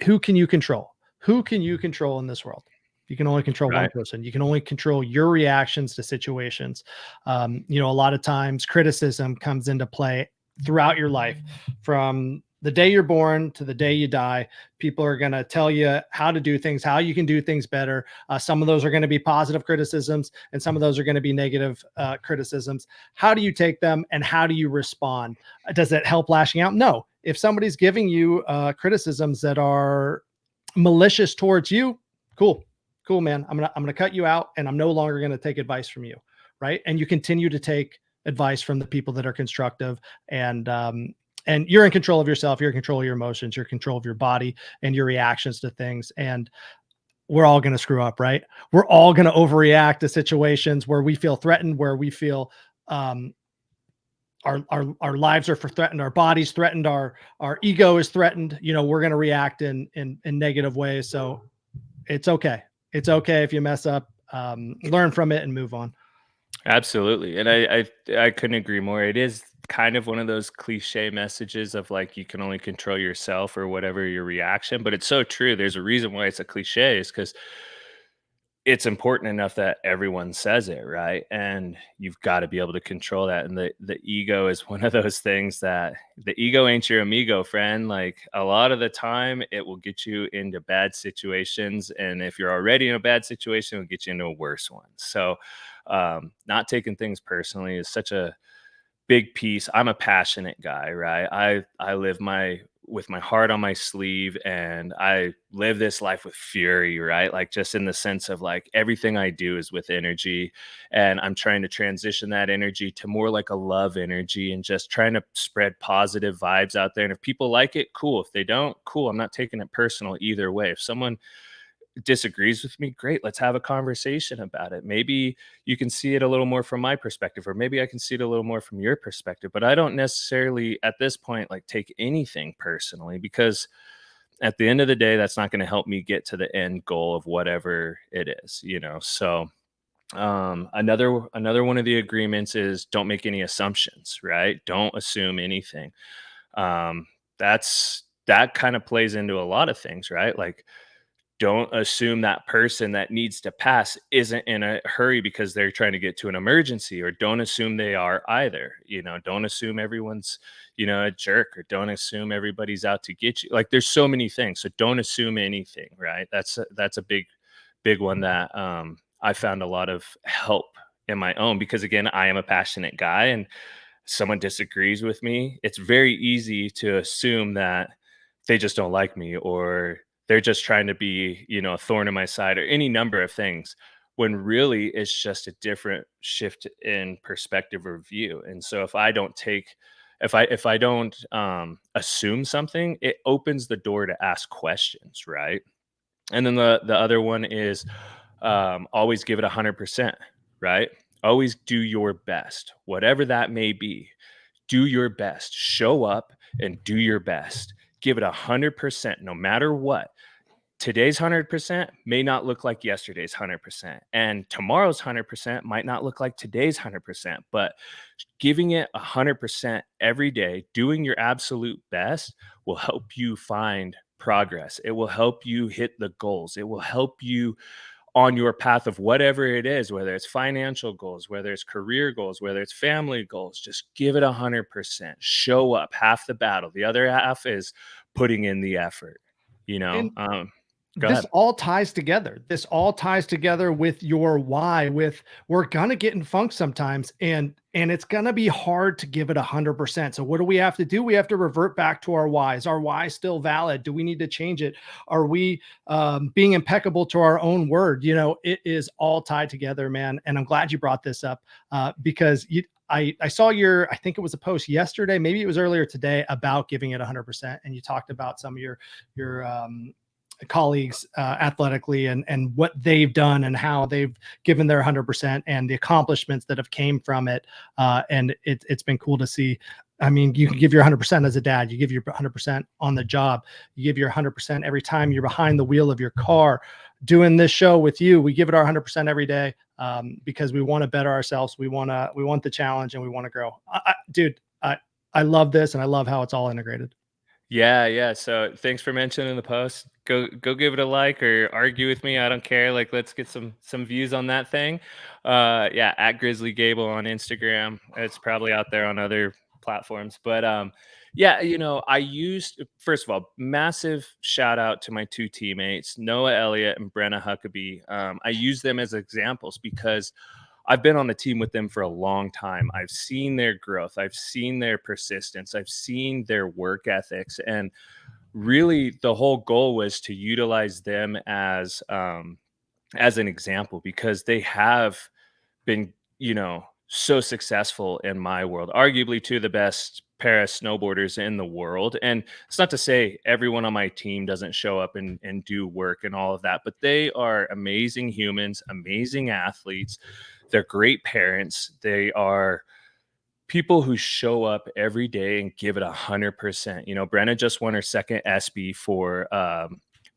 who can you control? Who can you control in this world? You can only control one Right. person. You can only control your reactions to situations. A lot of times criticism comes into play throughout your life, from the day you're born to the day you die. People are going to tell you how to do things, how you can do things better. Some of those are going to be positive criticisms, and some of those are going to be negative criticisms. How do you take them, and how do you respond? Does it help lashing out? No. If somebody's giving you criticisms that are malicious towards you, cool, man. I'm gonna cut you out, and I'm no longer gonna take advice from you, right? And you continue to take advice from the people that are constructive, and you're in control of yourself. You're in control of your emotions. You're in control of your body and your reactions to things. And we're all gonna screw up, right? We're all gonna overreact to situations where we feel threatened, where we feel um, our lives are threatened, our bodies threatened, our ego is threatened. We're gonna react in negative ways. So it's okay. It's okay if you mess up. Learn from it and move on. Absolutely, and I couldn't agree more. It is kind of one of those cliche messages of like you can only control yourself or whatever your reaction, but it's so true. There's a reason why it's a cliche, is because it's important enough that everyone says it, right? And you've got to be able to control that. And the ego is one of those things that the ego ain't your amigo, friend. Like a lot of the time, it will get you into bad situations, and if you're already in a bad situation, it'll get you into a worse one. So, not taking things personally is such a big piece. I'm a passionate guy, right? I live my with my heart on my sleeve, and I live this life with fury, right? Like just in the sense of like everything I do is with energy, and I'm trying to transition that energy to more like a love energy and just trying to spread positive vibes out there. And if people like it, cool. If they don't, cool. I'm not taking it personal either way. If someone disagrees with me, great. Let's have a conversation about it. Maybe you can see it a little more from my perspective, or maybe I can see it a little more from your perspective. But I don't necessarily at this point like take anything personally, because at the end of the day, that's not going to help me get to the end goal of whatever it is, you know. So another one of the agreements is don't make any assumptions, right? Don't assume anything. Um, that kind of plays into a lot of things, right? Like don't assume that person that needs to pass isn't in a hurry because they're trying to get to an emergency, or don't assume they are either. You know, don't assume everyone's, you know, a jerk, or don't assume everybody's out to get you. Like there's so many things. So don't assume anything, right? That's a big one that I found a lot of help in my own, because again, I am a passionate guy, and someone disagrees with me, it's very easy to assume that they just don't like me, or they're just trying to be, you know, a thorn in my side, or any number of things, when really it's just a different shift in perspective or view. And so if I don't assume something, it opens the door to ask questions, right? And then the other one is always give it 100%, right? Always do your best, whatever that may be. Do your best. Show up and do your best. Give it 100%, no matter what. Today's 100% may not look like yesterday's 100%, and tomorrow's 100% might not look like today's 100%. But giving it 100% every day, doing your absolute best, will help you find progress. It will help you hit the goals. It will help you on your path of whatever it is, whether it's financial goals, whether it's career goals, whether it's family goals. Just give it 100%. Show up. Half the battle. The other half is putting in the effort. You know. And Go this ahead. all ties together. This all ties together with your why. With we're gonna get in funk sometimes, and it's gonna be hard to give it 100%. So what do we have to do? We have to revert back to our why. Is our why still valid? Do we need to change it? Are we being impeccable to our own word? You know, it is all tied together, man. And I'm glad you brought this up because I saw I think it was a post yesterday, maybe it was earlier today, about giving it 100%, and you talked about some of your colleagues athletically, and what they've done and how they've given their 100% and the accomplishments that have came from it. And it's been cool to see. I mean, you can give your 100% as a dad, you give your 100% on the job, you give your 100% every time you're behind the wheel of your car. Doing this show with you, we give it our 100% every day because we want to better ourselves. We want the challenge, and we want to grow. Dude, I love this, and I love how it's all integrated. Yeah, yeah. So thanks for mentioning the post. Go give it a like or argue with me. I don't care. Like let's get some views on that thing. Yeah, at Grizzly Gable on Instagram. It's probably out there on other platforms. But yeah, you know, I used first of all, massive shout out to my two teammates, Noah Elliott and Brenna Huckabee. I use them as examples because I've been on the team with them for a long time. I've seen their growth. I've seen their persistence. I've seen their work ethics. And really the whole goal was to utilize them as an example, because they have been, you know, so successful in my world, arguably two of the best pair of snowboarders in the world. And it's not to say everyone on my team doesn't show up and do work and all of that, but they are amazing humans, amazing athletes. They're great parents. They are people who show up every day and give it 100%. You know, Brenna just won her second SB for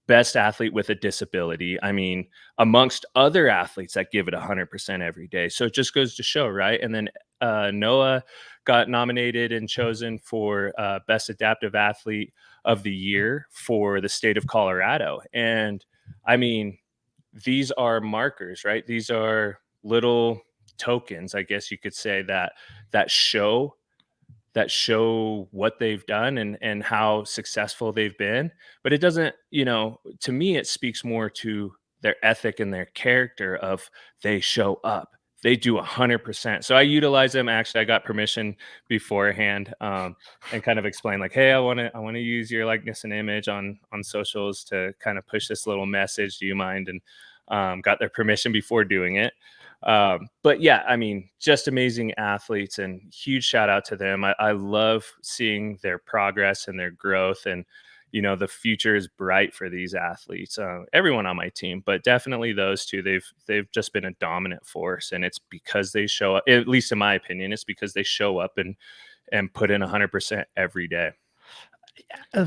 best athlete with a disability. I mean, amongst other athletes that give it 100% every day. So it just goes to show, right? And then Noah got nominated and chosen for Best Adaptive Athlete of the Year for the state of Colorado. And I mean, these are markers, right? These are little tokens, I guess you could say, that show what they've done and how successful they've been. But it doesn't, to me, it speaks more to their ethic and their character of they show up. They do 100%. So I utilize them. Actually, I got permission beforehand, and kind of explain like, hey, I want to use your likeness and image on socials to kind of push this little message. Do you mind? And got their permission before doing it. But yeah, I mean, just amazing athletes, and huge shout out to them. I love seeing their progress and their growth, and the future is bright for these athletes. Everyone on my team, but definitely those two. They've just been a dominant force, and it's because they show up. At least in my opinion, it's because they show up and put in 100% every day.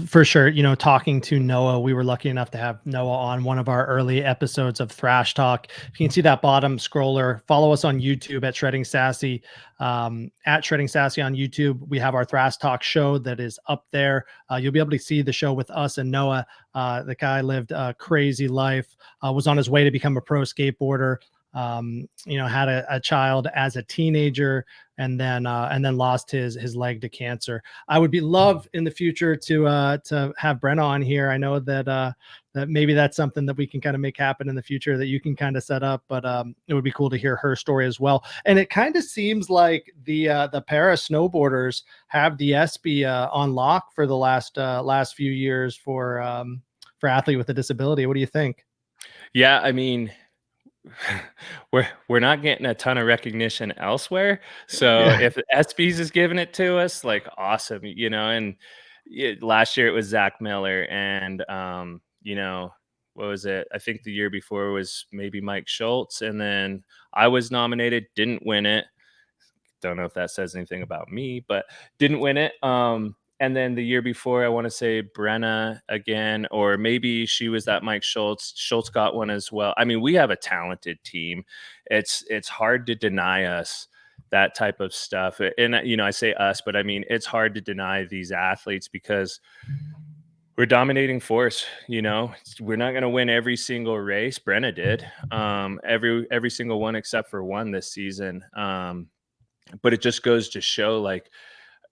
For sure. Talking to Noah, we were lucky enough to have Noah on one of our early episodes of Thrash Talk. If you can see that bottom scroller, follow us on YouTube at Shredding Sassy. At Shredding Sassy on YouTube, we have our Thrash Talk show that is up there. You'll be able to see the show with us and Noah. The guy lived a crazy life, was on his way to become a pro skateboarder. Had a child as a teenager, and then lost his leg to cancer. I would be love in the future to have Brenna on here. I know that maybe that's something that we can kind of make happen in the future, that you can kind of set up, but it would be cool to hear her story as well. And it kind of seems like the para snowboarders have the SB on lock for the last few years for athlete with a disability. What do you think? Yeah, I mean, we're not getting a ton of recognition elsewhere. So Yeah. if SBs is giving it to us, like awesome, and last year it was Zach Miller, and what was it? I think the year before was maybe Mike Schultz, and then I was nominated, didn't win it. Don't know if that says anything about me, but didn't win it. And then the year before, I want to say Brenna again, or maybe she was that Mike Schultz. Schultz got one as well. I mean, we have a talented team. It's hard to deny us that type of stuff. And I say us, but I mean, it's hard to deny these athletes because we're dominating force. We're not going to win every single race. Brenna did every single one except for one this season. But it just goes to show, like,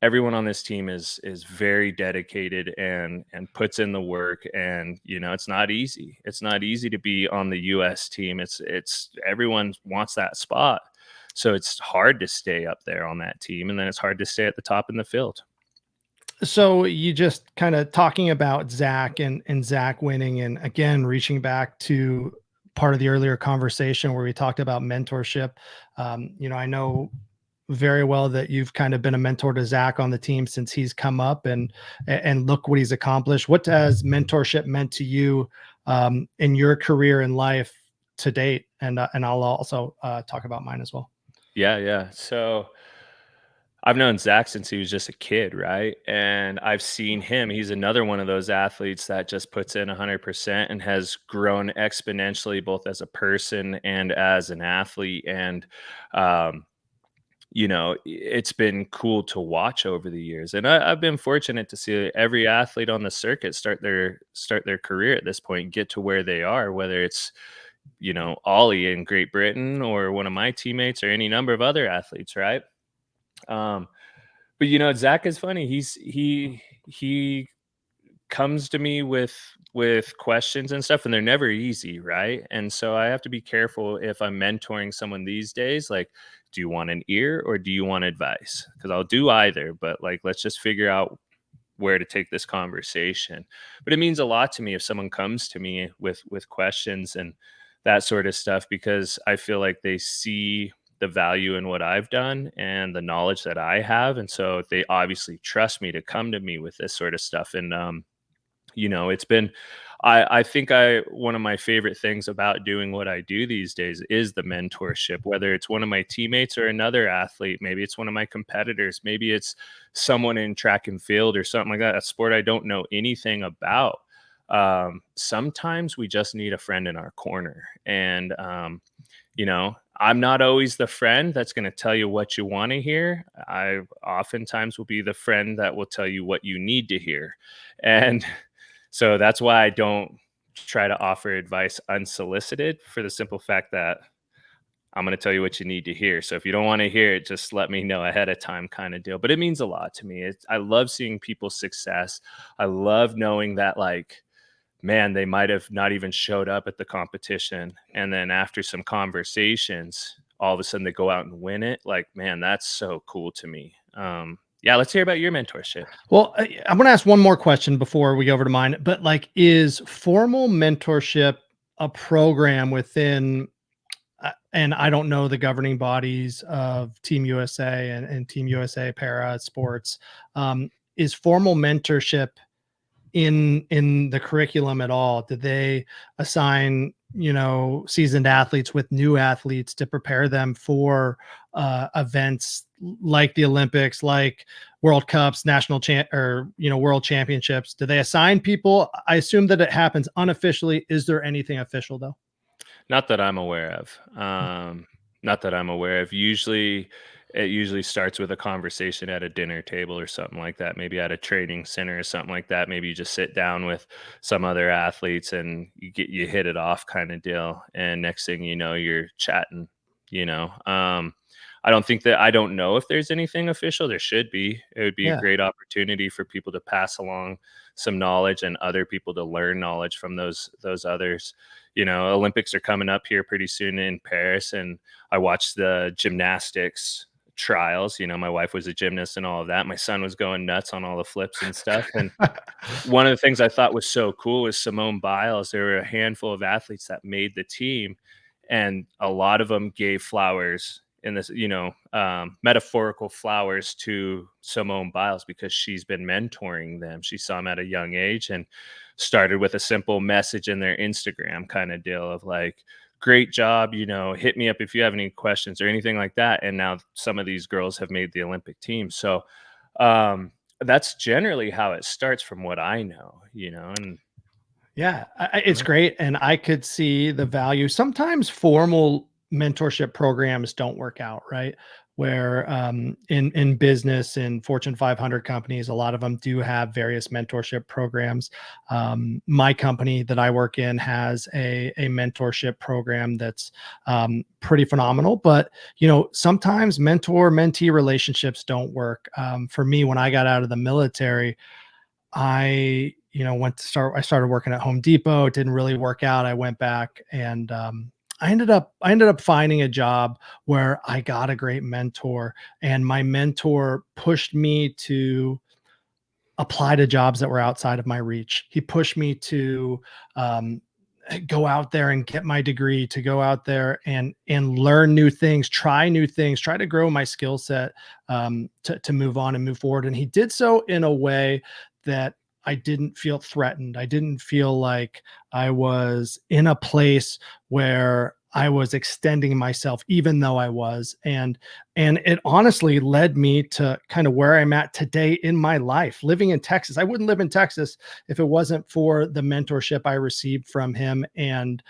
everyone on this team is very dedicated and puts in the work. And it's not easy. It's not easy to be on the US team. It's everyone wants that spot, so it's hard to stay up there on that team, and then it's hard to stay at the top in the field. So you just kind of talking about Zach and Zach winning, and again reaching back to part of the earlier conversation where we talked about mentorship. I know very well that you've kind of been a mentor to Zach on the team since he's come up, and look what he's accomplished. What has mentorship meant to you in your career and life to date? And I'll also talk about mine as well. Yeah. So I've known Zach since he was just a kid, right? And I've seen him. He's another one of those athletes that just puts in 100% and has grown exponentially, both as a person and as an athlete. And it's been cool to watch over the years. And I've been fortunate to see every athlete on the circuit start their career at this point, get to where they are, whether it's, Ollie in Great Britain or one of my teammates or any number of other athletes, right? But Zach is funny. He comes to me with questions and stuff, and they're never easy, right? And so I have to be careful if I'm mentoring someone these days, like, do you want an ear or do you want advice? Because I'll do either, but like, let's just figure out where to take this conversation. But it means a lot to me if someone comes to me with questions and that sort of stuff, because I feel like they see the value in what I've done and the knowledge that I have, and so they obviously trust me to come to me with this sort of stuff. And it's been, I think one of my favorite things about doing what I do these days is the mentorship, whether it's one of my teammates or another athlete. Maybe it's one of my competitors. Maybe it's someone in track and field or something like that, a sport I don't know anything about. Sometimes we just need a friend in our corner. And, I'm not always the friend that's going to tell you what you want to hear. I oftentimes will be the friend that will tell you what you need to hear. And so that's why I don't try to offer advice unsolicited, for the simple fact that I'm going to tell you what you need to hear. So if you don't want to hear it, just let me know ahead of time, kind of deal. But it means a lot to me. I love seeing people's success. I love knowing that, like, man, they might have not even showed up at the competition. And then after some conversations, all of a sudden they go out and win it. Like, man, that's so cool to me. Yeah, let's hear about your mentorship. Well, I'm going to ask one more question before we go over to mine. But like, is formal mentorship a program within? And I don't know the governing bodies of Team USA and Team USA para sports. Is formal mentorship in the curriculum at all? Did they assign, seasoned athletes with new athletes to prepare them for events like the Olympics, like World Cups, national or world championships? Do they assign people? I assume that it happens unofficially. Is there anything official though? Not that I'm aware of. Not that I'm aware of. Usually, it usually starts with a conversation at a dinner table or something like that. Maybe at a training center or something like that. Maybe you just sit down with some other athletes and you hit it off, kind of deal. And next thing you know, you're chatting. You know, I don't know if there's anything official. There should be. It would be a Yeah. great opportunity for people to pass along some knowledge and other people to learn knowledge from those others. Olympics are coming up here pretty soon in Paris, and I watched the gymnastics trials. My wife was a gymnast and all of that. My son was going nuts on all the flips and stuff. And one of the things I thought was so cool was Simone Biles. There were a handful of athletes that made the team, and a lot of them gave flowers in this, metaphorical flowers to Simone Biles, because she's been mentoring them. She saw them at a young age and started with a simple message in their Instagram, kind of deal of like, great job, hit me up if you have any questions or anything like that. And now some of these girls have made the Olympic team. So that's generally how it starts from what I know, and Yeah, it's great. And I could see the value. Sometimes formal mentorship programs don't work out, right? Where in business, in Fortune 500 companies, a lot of them do have various mentorship programs. My company that I work in has a mentorship program that's pretty phenomenal. But sometimes mentor-mentee relationships don't work. For me, when I got out of the military, I started working at Home Depot. It didn't really work out. I went back and I ended up finding a job where I got a great mentor, and my mentor pushed me to apply to jobs that were outside of my reach. He pushed me to um, go out there and get my degree, to go out there and learn new things, try new things, try to grow my skill set, to move on and move forward. And he did so in a way that I didn't feel threatened. I didn't feel like I was in a place where I was extending myself, even though I was. And it honestly led me to kind of where I'm at today in my life, living in Texas. I wouldn't live in Texas if it wasn't for the mentorship I received from him, and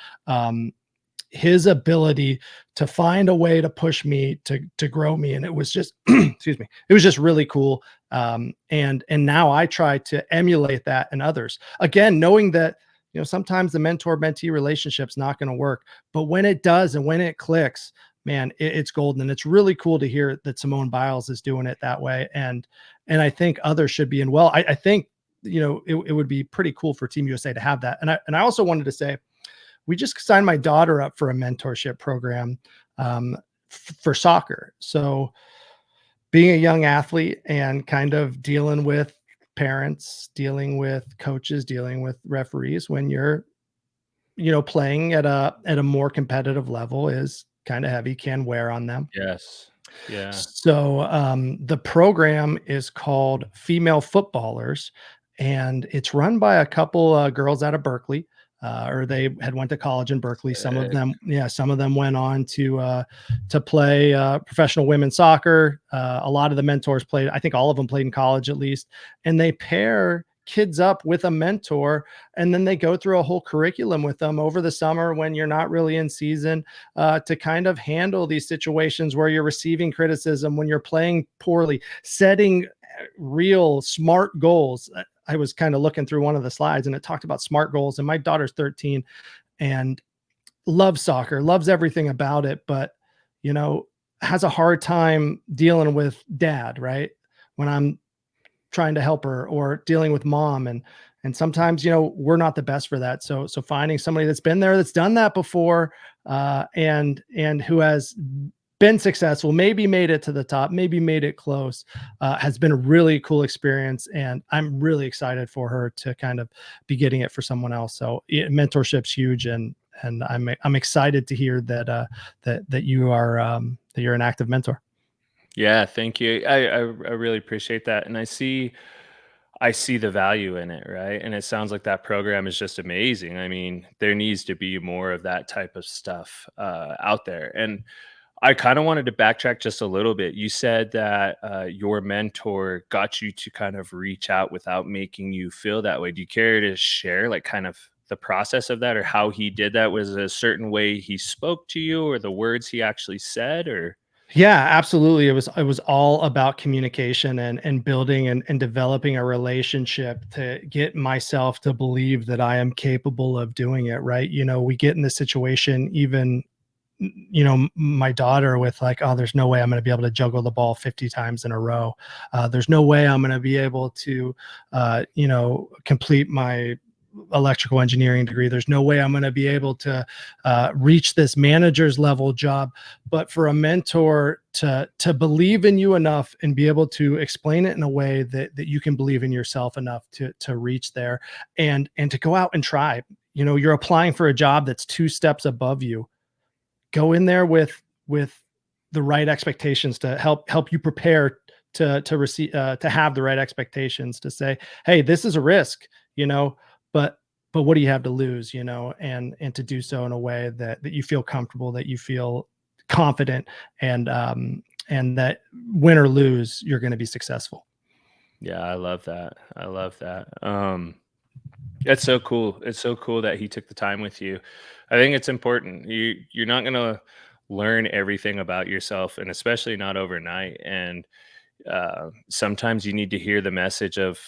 his ability to find a way to push me to grow me. And it was just excuse me, it was just really cool. And now I try to emulate that in others, again knowing that sometimes the mentor mentee relationship's not going to work, but when it does and when it clicks, man, it's golden. And it's really cool to hear that Simone Biles is doing it that way. And I think others should be. And well, I think it would be pretty cool for Team USA to have that. And I also wanted to say, we just signed my daughter up for a mentorship program for soccer. So being a young athlete and kind of dealing with parents, dealing with coaches, dealing with referees when you're, playing at a more competitive level is kind of heavy, can wear on them. yes, yeah, So the program is called Female Footballers, and it's run by a couple girls out of Berkeley, or they had went to college in Berkeley. Some of sick. them, yeah, some of them went on to play professional women's soccer. A lot of the mentors played. I think all of them played in college at least, and they pair kids up with a mentor, and then they go through a whole curriculum with them over the summer when you're not really in season, to kind of handle these situations where you're receiving criticism, when you're playing poorly, setting real smart goals. I was kind of looking through one of the slides and it talked about smart goals, and my daughter's 13 and loves soccer, loves everything about it, but you know, has a hard time dealing with dad, right? When I'm trying to help her, or dealing with mom, and sometimes, you know, we're not the best for that. So finding somebody that's been there, that's done that before, and who has been successful, maybe made it to the top, maybe made it close, has been a really cool experience, and I'm really excited for her to kind of be getting it for someone else. So mentorship's huge, and I'm excited to hear that that you are that you're an active mentor. Yeah, thank you. I really appreciate that, and I see the value in it, right? And it sounds like that program is just amazing. I mean, there needs to be more of that type of stuff out there. And I kind of wanted to backtrack just a little bit. You said that your mentor got you to kind of reach out without making you feel that way. Do you care to share, like, kind of the process of that, or how he did that? Was it a certain way he spoke to you, or the words he actually said, or? Yeah, absolutely. It was all about communication and building and developing a relationship to get myself to believe that I am capable of doing it, right? You know, we get in this situation, even you know, my daughter, with like, oh, there's no way I'm going to be able to juggle the ball 50 times in a row. There's no way I'm going to be able to, you know, complete my electrical engineering degree. There's no way I'm going to be able to reach this manager's level job. But for a mentor to believe in you enough and be able to explain it in a way that you can believe in yourself enough to reach there, and to go out and try. You know, you're applying for a job that's two steps above you. Go in there with the right expectations to help you prepare to receive, to have the right expectations, to say, hey, this is a risk, you know, but what do you have to lose, you know, and to do so in a way that you feel comfortable, that you feel confident, and that win or lose, you're going to be successful. Yeah, I love that. I love that. That's so cool. It's so cool that he took the time with you. I think it's important. You're not gonna learn everything about yourself, and especially not overnight. And sometimes you need to hear the message of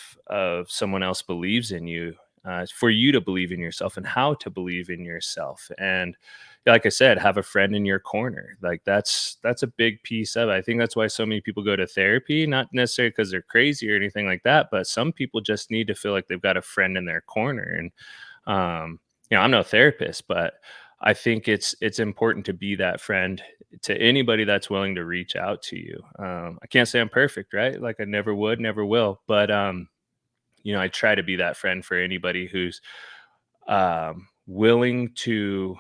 someone else believes in you, for you to believe in yourself and how to believe in yourself. And like I said, have a friend in your corner. Like, that's a big piece of it. I think that's why so many people go to therapy, not necessarily because they're crazy or anything like that, but some people just need to feel like they've got a friend in their corner. And I'm no therapist, but I think it's important to be that friend to anybody that's willing to reach out to you. I can't say I'm perfect, right? Like, I never would, never will, but I try to be that friend for anybody who's willing to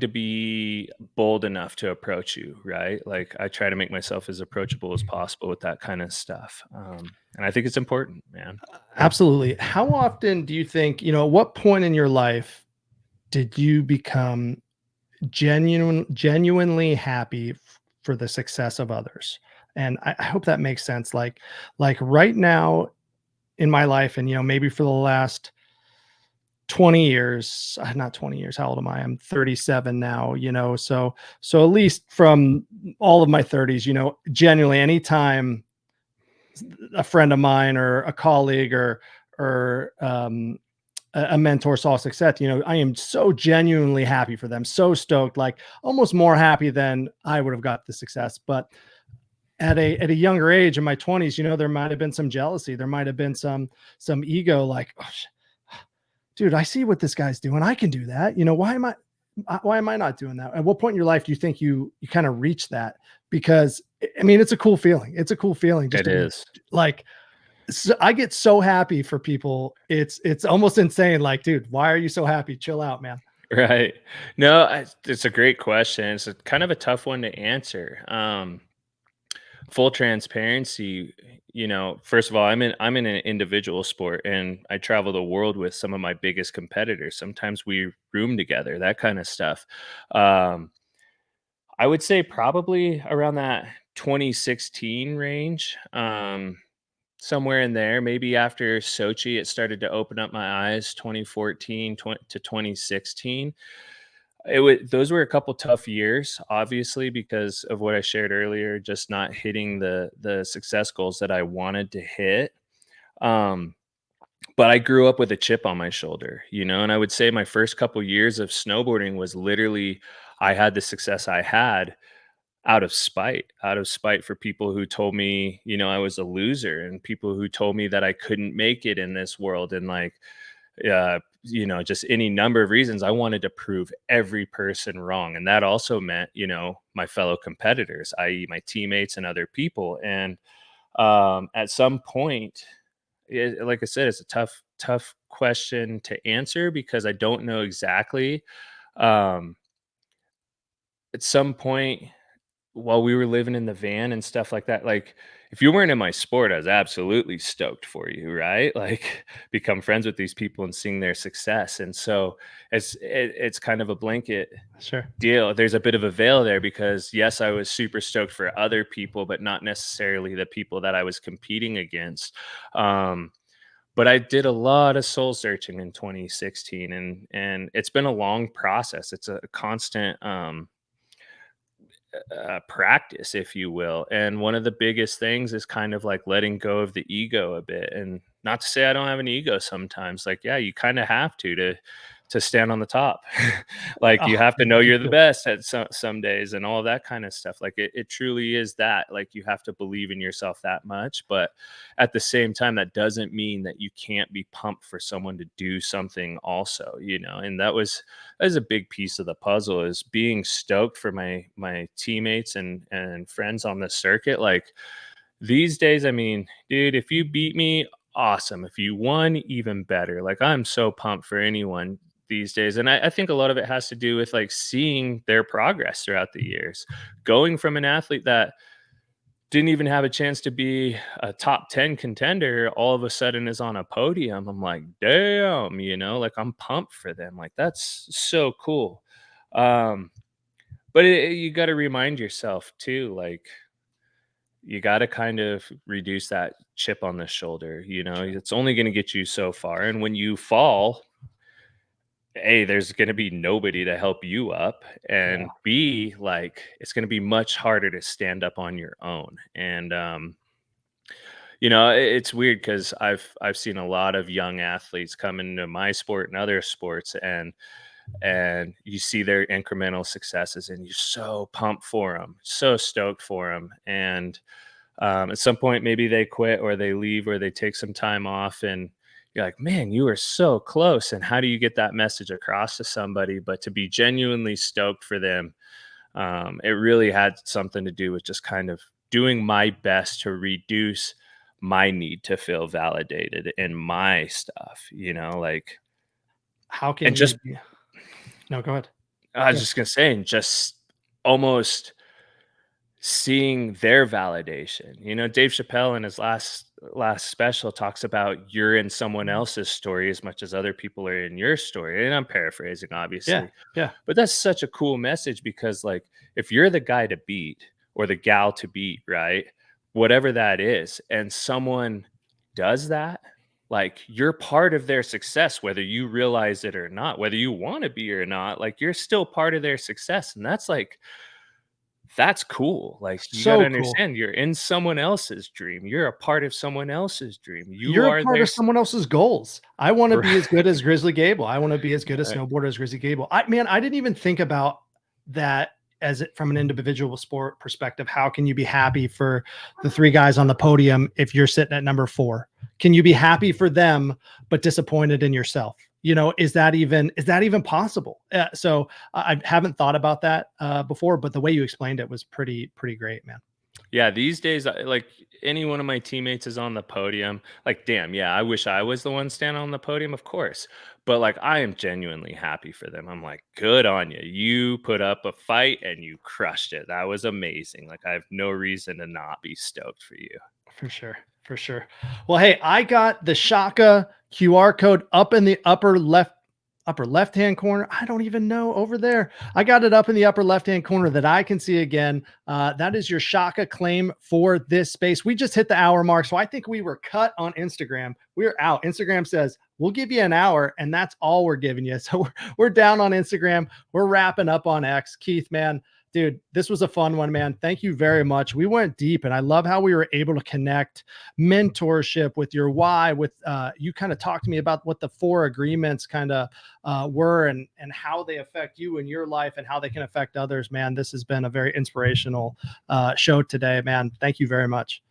be bold enough to approach you, right? Like, I try to make myself as approachable as possible with that kind of stuff. And I think it's important, man. Absolutely. How often do you think, you know, at what point in your life did you become genuinely happy for the success of others? And I hope that makes sense. Like right now in my life, and you know, maybe for the last 20 years, not 20 years, how old am I? I'm 37 now, you know. So at least from all of my 30s, you know, genuinely anytime a friend of mine or a colleague or a mentor saw success, you know, I am so genuinely happy for them, so stoked, like almost more happy than I would have got the success. But at a younger age, in my 20s, you know, there might have been some jealousy, there might have been some ego, like, oh, dude, I see what this guy's doing, I can do that, you know, why am I not doing that? At what point in your life do you think you kind of reach that? Because I mean, it's a cool feeling, it's a cool feeling just It to be is. like, so I get so happy for people. It's almost insane. Like, dude, why are you so happy? Chill out, man. Right. No, it's a great question. It's a kind of a tough one to answer. Full transparency, first of all, I'm in an individual sport, and I travel the world with some of my biggest competitors. Sometimes we room together, that kind of stuff. Um, I would say probably around that 2016 range. somewhere in there. Maybe after Sochi, it started to open up my eyes, 2014 to 2016. Those were a couple tough years, obviously, because of what I shared earlier, just not hitting the success goals that I wanted to hit. Um, but I grew up with a chip on my shoulder, and I would say my first couple years of snowboarding was literally I had the success I had out of spite for people who told me, I was a loser, and people who told me that I couldn't make it in this world, and like just any number of reasons. I wanted to prove every person wrong. And that also meant, my fellow competitors, i.e., my teammates and other people. And at some point, like I said, it's a tough question to answer because I don't know exactly. Um, at some point, while we were living in the van and stuff like that, like if you weren't in my sport, I was absolutely stoked for you, right? Like become friends with these people and seeing their success. And so it's kind of a blanket Sure. deal. There's a bit of a veil there because yes, I was super stoked for other people, but not necessarily the people that I was competing against. But I did a lot of soul searching in 2016, and it's been a long process. It's a constant practice, if you will. And one of the biggest things is kind of like letting go of the ego a bit. And not to say I don't have an ego sometimes. Like, yeah, you kind of have to stand on the top. Like Oh, you have to know me you're the too. best at some days and all that kind of stuff. Like it truly is that. Like you have to believe in yourself that much. But at the same time, that doesn't mean that you can't be pumped for someone to do something also, and that is a big piece of the puzzle is being stoked for my teammates and friends on the circuit. Like these days, I mean, dude, if you beat me, awesome. If you won, even better. Like I'm so pumped for anyone these days. And I think a lot of it has to do with like seeing their progress throughout the years. Going from an athlete that didn't even have a chance to be a top 10 contender, all of a sudden is on a podium. I'm like, damn, like I'm pumped for them. Like that's so cool. Um, but you got to remind yourself too, like you got to kind of reduce that chip on the shoulder. Sure. It's only going to get you so far. And when you fall, A, there's going to be nobody to help you up. Yeah. And B, like it's going to be much harder to stand up on your own. And, it's weird because I've seen a lot of young athletes come into my sport and other sports, and you see their incremental successes, and you're so pumped for them, so stoked for them, and at some point maybe they quit or they leave or they take some time off, and you're like, man, you were so close. And how do you get that message across to somebody? But to be genuinely stoked for them, it really had something to do with just kind of doing my best to reduce my need to feel validated in my stuff, like, How and can you just, be? No, go ahead. I was Yeah. just gonna say, and just almost seeing their validation. Dave Chappelle in his last special talks about you're in someone else's story as much as other people are in your story. And I'm paraphrasing, Yeah. obviously. Yeah. But that's such a cool message because like if you're the guy to beat or the gal to beat, right? Whatever that is, and someone does that, like you're part of their success, whether you realize it or not, whether you want to be or not, like you're still part of their success. And that's cool. Like, you gotta So cool. understand you're in someone else's dream. You're a part of someone else's dream. You You're a are part their of s someone else's goals. I wanna be as Right. good as Grizzly Gable. I wanna be as good a Right. snowboarder as Grizzly Gable. I didn't even think about that as it from an individual sport perspective. How can you be happy for the 3 guys on the podium if you're sitting at number 4? Can you be happy for them, but disappointed in yourself? Is that even possible? So I haven't thought about that, before, but the way you explained it was pretty great, man. Yeah, these days, like, any one of my teammates is on the podium, like, damn, yeah, I wish I was the one standing on the podium, of course, but, like, I am genuinely happy for them. I'm like, "Good on you. You put up a fight and you crushed it. That was amazing." Like, I have no reason to not be stoked for you. For sure. For sure. Well, hey, I got the Shaka QR code up in the upper left. upper left-hand corner. I don't even know over there. I got it up in the upper left-hand corner that I can see again. That is your Shaka claim for this space. We just hit the hour mark. So I think we were cut on Instagram. We're out. Instagram says, we'll give you an hour, and that's all we're giving you. So we're down on Instagram. We're wrapping up on X. Keith, man, dude, this was a fun one, man. Thank you very much. We went deep, and I love how we were able to connect mentorship with your why, with you kind of talked to me about what the 4 agreements kind of were, and how they affect you in your life and how they can affect others, man. This has been a very inspirational show today, man. Thank you very much.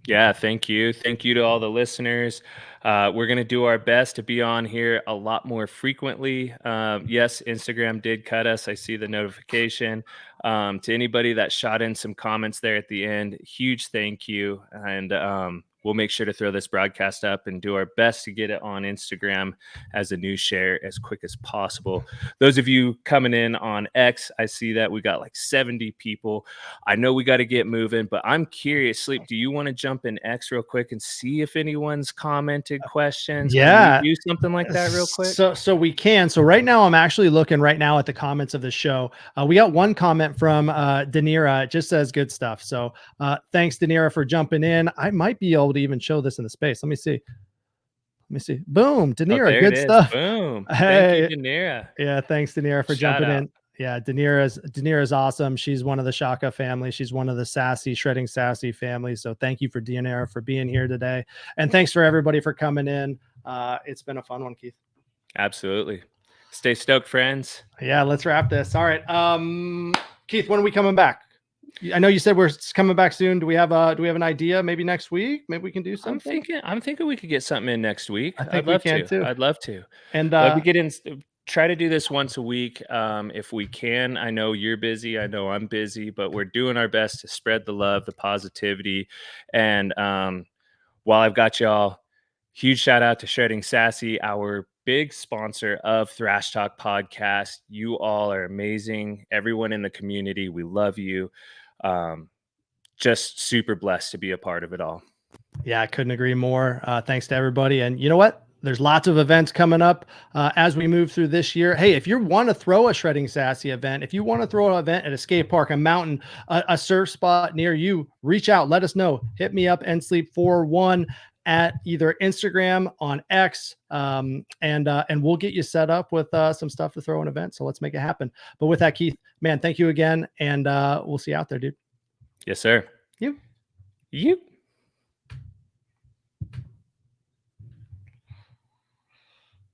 Yeah, thank you. Thank you to all the listeners. We're going to do our best to be on here a lot more frequently. Yes, Instagram did cut us. I see the notification. To anybody that shot in some comments there at the end, huge thank you. And we'll make sure to throw this broadcast up and do our best to get it on Instagram as a news share as quick as possible. Those of you coming in on X, I see that we got like 70 people. I know we got to get moving, but I'm curious, Sleep, do you want to jump in X real quick and see if anyone's commented questions? Yeah. Can we do something like that real quick? So we can. So right now I'm actually looking right now at the comments of the show. We got one comment from Danira. It just says good stuff. So thanks, Danira, for jumping in. I might be able to even show this in the space. Let me see. Boom, Danira, good stuff. Boom. Hey, thank you, Danira. Yeah, thanks, Danira, for jumping in. Yeah, Danira's awesome. She's one of the Shaka family. She's one of the Shredding Sassy family. So thank you for Danira for being here today. And thanks for everybody for coming in. It's been a fun one, Keith. Absolutely. Stay stoked, friends. Yeah, let's wrap this. All right. Keith, when are we coming back? I know you said we're coming back soon. Do we have an idea? Maybe next week? Maybe we can do something. I'm thinking we could get something in next week. I'd love to. I'd love to. And we get in. Try to do this once a week if we can. I know you're busy. I know I'm busy, but we're doing our best to spread the love, the positivity. And while I've got y'all, huge shout out to Shredding Sassy, our big sponsor of Thrash Talk podcast. You all are amazing. Everyone in the community, we love you. Just super blessed to be a part of it all. Yeah, I couldn't agree more. Thanks to everybody. And you know what? There's lots of events coming up as we move through this year. Hey, if you want to throw a Shredding Sassy event, if you want to throw an event at a skate park, a mountain, a surf spot near you, reach out. Let us know. Hit me up, nsleep41 at either Instagram, on X, and we'll get you set up with some stuff to throw an event. So let's make it happen. But with that, Keith, man, thank you again. And we'll see you out there, dude. Yes, sir. You.